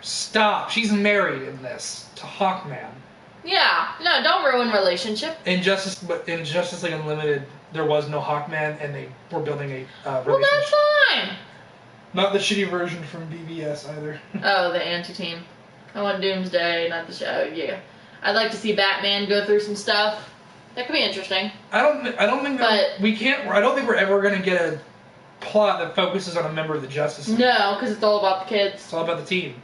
Stop. She's married in this to Hawkman. Yeah. No, don't ruin relationship. In Justice League Unlimited, there was no Hawkman, and they were building a relationship. Well, that's fine. Not the shitty version from BVS either. Oh, the anti-team. I want Doomsday, not the show. Yeah. I'd like to see Batman go through some stuff. That could be interesting. I don't think we're ever gonna get a plot that focuses on a member of the Justice League. No, because it's all about the kids. It's all about the team.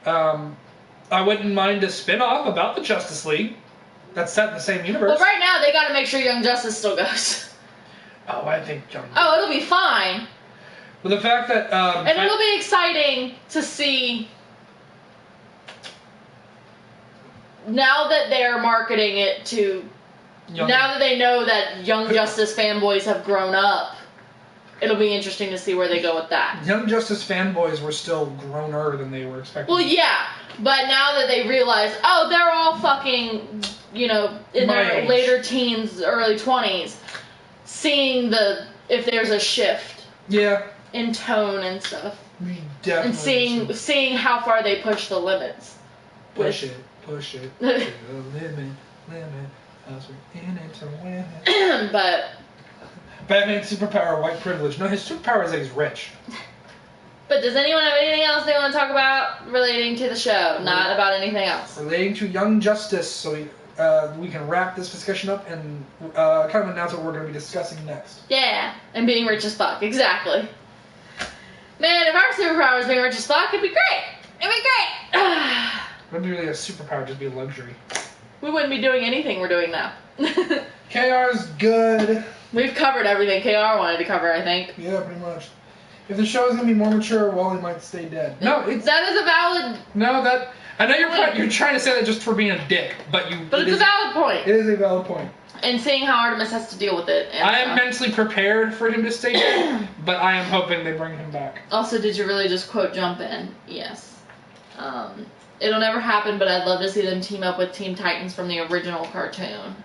I wouldn't mind a spin-off about the Justice League that's set in the same universe. Well, right now they got to make sure Young Justice still goes. Oh, I think Young. Oh, it'll be fine. But the fact that and it'll be exciting to see. Now that they're marketing it to Young, Now that they know that Young Justice fanboys have grown up, it'll be interesting to see where they go with that. Young Justice fanboys were still growner than they were expecting. Well, yeah, but now that they realize, oh, they're all fucking, in My their age. later teens, early 20s, seeing if there's a shift Yeah, in tone and stuff, we definitely. and seeing how far they push the limits. Push it to the limit. As we're in it to win it. But Batman's superpower, white privilege. No, his superpower is that he's rich. does anyone have anything else they want to talk about relating to the show? Not about anything else. Relating to Young Justice, so we can wrap this discussion up and kind of announce what we're going to be discussing next. Yeah, and being rich as fuck. Exactly. Man, if our superpower was being rich as fuck, it'd be great. It'd be great. It wouldn't be really a superpower, just be a luxury. We wouldn't be doing anything we're doing now. KR's good. We've covered everything KR wanted to cover, I think. Yeah, pretty much. If the show is going to be more mature, Wally might stay dead. No, it's That is a valid, no that. I know you're trying to say that just for being a dick, but it's a valid point. It is a valid point. And seeing how Artemis has to deal with it. And I am mentally prepared for him to stay dead, but I am hoping they bring him back. Also, did you really just quote jump in? Yes. It'll never happen, but I'd love to see them team up with Teen Titans from the original cartoon.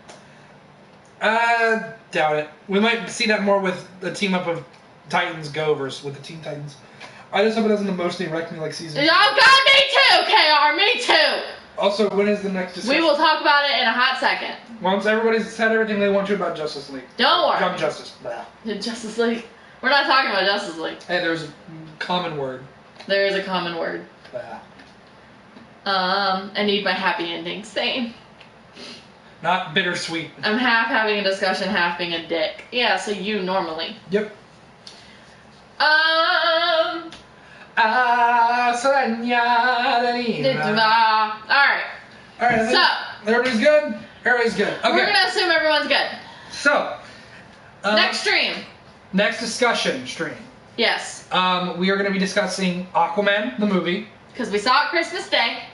Doubt it. We might see that more with the team up of Titans Go versus with the Teen Titans. I just hope it doesn't emotionally wreck me like season 2. Oh god, me too, KR, me too! Also, when is the next discussion? We will talk about it in a hot second. Once everybody's said everything they want to about Justice League. Don't worry. Young Justice. Blah. Justice League. We're not talking about Justice League. Hey, there's a common word. There is a common word. Blah. I need my happy ending. Same. Not bittersweet. I'm half having a discussion, half being a dick. Yeah, so you normally. Yep. Alright. Alright, So. everybody's good? Everybody's good. Okay. We're gonna assume everyone's good. So. Next stream. Next discussion stream. Yes. We are going to be discussing Aquaman, the movie. Because we saw it Christmas Day.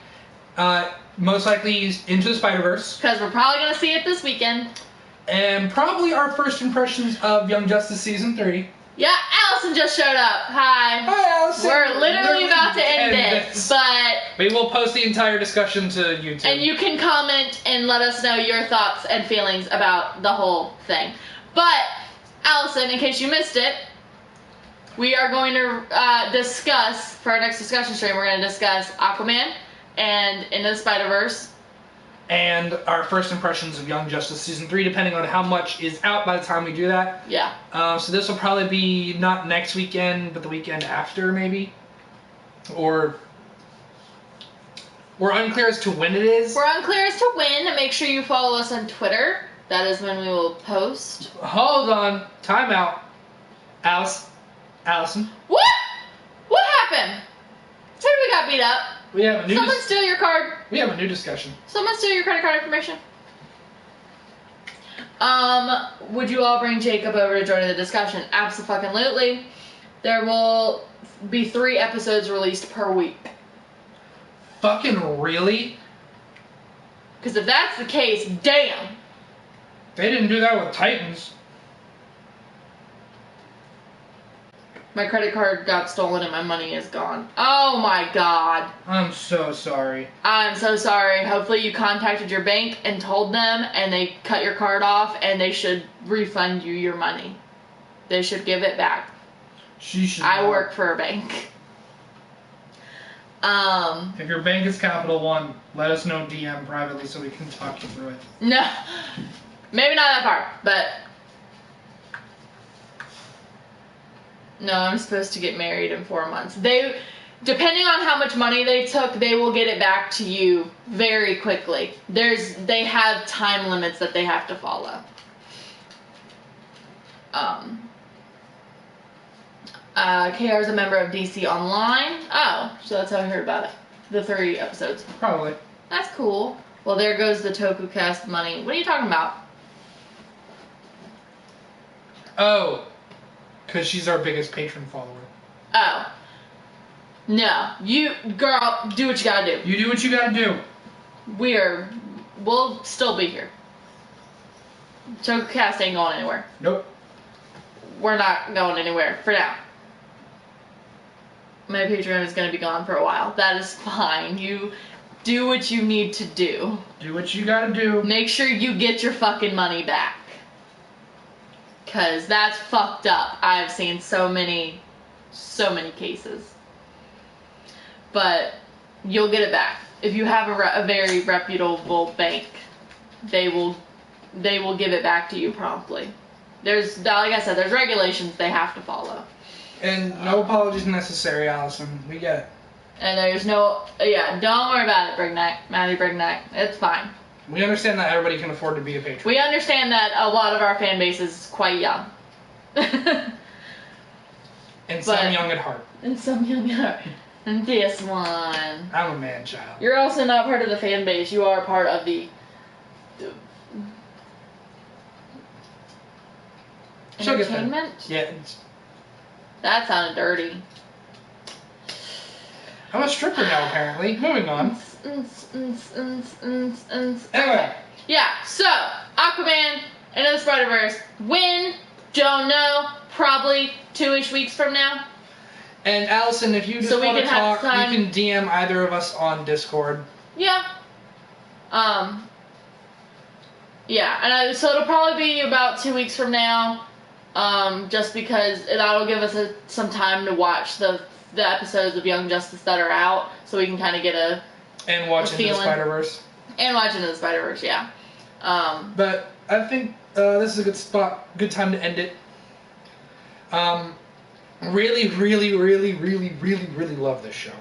Most likely Into the Spider-Verse. Because we're probably gonna see it this weekend. And probably our first impressions of Young Justice Season 3. Yeah, Allison just showed up. Hi. Hi, Allison. We're literally about to end this. but We will post the entire discussion to YouTube. and you can comment and let us know your thoughts and feelings about the whole thing. But Allison, in case you missed it, we are going to discuss for our next discussion stream. We're going to discuss Aquaman and Into the Spider-Verse. And our first impressions of Young Justice Season 3, depending on how much is out by the time we do that. Yeah. So this will probably be not next weekend, but the weekend after, maybe. Or we're unclear as to when it is. We're unclear as to when. Make sure you follow us on Twitter. That is when we will post. Hold on. Time out. Allison. What? What happened? Said we got beat up. We have a new Someone steal your card. we have a new discussion. Someone steal your credit card information. Would you all bring Jacob over to join the discussion? Abso-fucking-lutely. There will be 3 episodes released per week. Fucking really? Because if that's the case, damn. They didn't do that with Titans. My credit card got stolen and my money is gone. Oh my god. I'm so sorry. I'm so sorry. Hopefully you contacted your bank and told them and they cut your card off and they should refund you your money. They should give it back. She should. I work for a bank. If your bank is Capital One, let us know DM privately so we can talk you through it. No. Maybe not that far, but no, I'm supposed to get married in 4 months. Depending on how much money they took, they will get it back to you very quickly. They have time limits that they have to follow. KR is a member of DC Online. Oh, so that's how we heard about it. The 3 episodes. Probably. That's cool. Well, there goes the TokuCast money. What are you talking about? Oh. Because she's our biggest patron follower. Oh. No. You, girl, do what you gotta do. You do what you gotta do. We'll still be here. Chococast ain't going anywhere. Nope. We're not going anywhere for now. My Patreon is going to be gone for a while. That is fine. You do what you need to do. Do what you gotta do. Make sure you get your fucking money back. Because that's fucked up. I've seen so many cases. But you'll get it back. If you have a very reputable bank, they will give it back to you promptly. There's, like I said, there's regulations they have to follow. And no apologies necessary, Allison. We get it. And there's no, don't worry about it, Maddie Brignac. It's fine. We understand that everybody can afford to be a patron. We understand that a lot of our fan base is quite young. And some young at heart. And some young at heart. And this one. I'm a man child. You're also not part of the fan base. You are part of the She'll get there. entertainment? Yeah. That sounded dirty. I'm a stripper now, apparently. Moving on. Anyway. Yeah, so, Aquaman, Into the Spider-Verse, when? Don't know. Probably 2-ish weeks from now. And Allison, if you just So we want to can have talk, time. you can DM either of us on Discord. Yeah. Yeah, and so it'll probably be about 2 weeks from now, just because that'll give us some time to watch the episodes of Young Justice that are out, so we can kind of get And watch Into the Spider-Verse. and watch Into the Spider-Verse, yeah. But I think this is a good time to end it. Really, really, really, really, really, really love this show.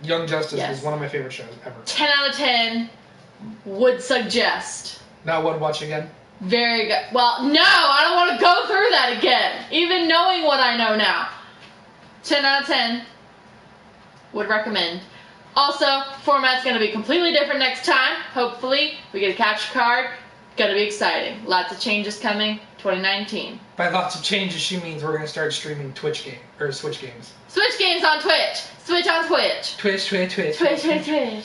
Young Justice Yes. is one of my favorite shows ever. 10 out of 10 would suggest. Now, what? Watch again? Very good. Well, no, I don't want to go through that again, even knowing what I know now. 10 out of 10 would recommend. Also, format's going to be completely different next time. Hopefully, we get a capture card. Going to be exciting. Lots of changes coming. 2019. By lots of changes, she means we're gonna start streaming Switch games. Switch games on Twitch. Switch on Twitch. Twitch. Twitch.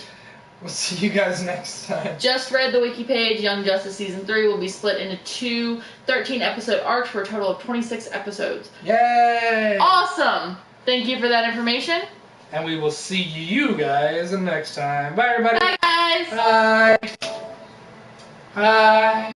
We'll see you guys next time. Just read the wiki page. Young Justice Season 3 will be split into 2 13-episode arcs for a total of 26 episodes. Yay! Awesome! Thank you for that information. And we will see you guys next time. Bye, everybody. Bye, guys! Bye. Bye.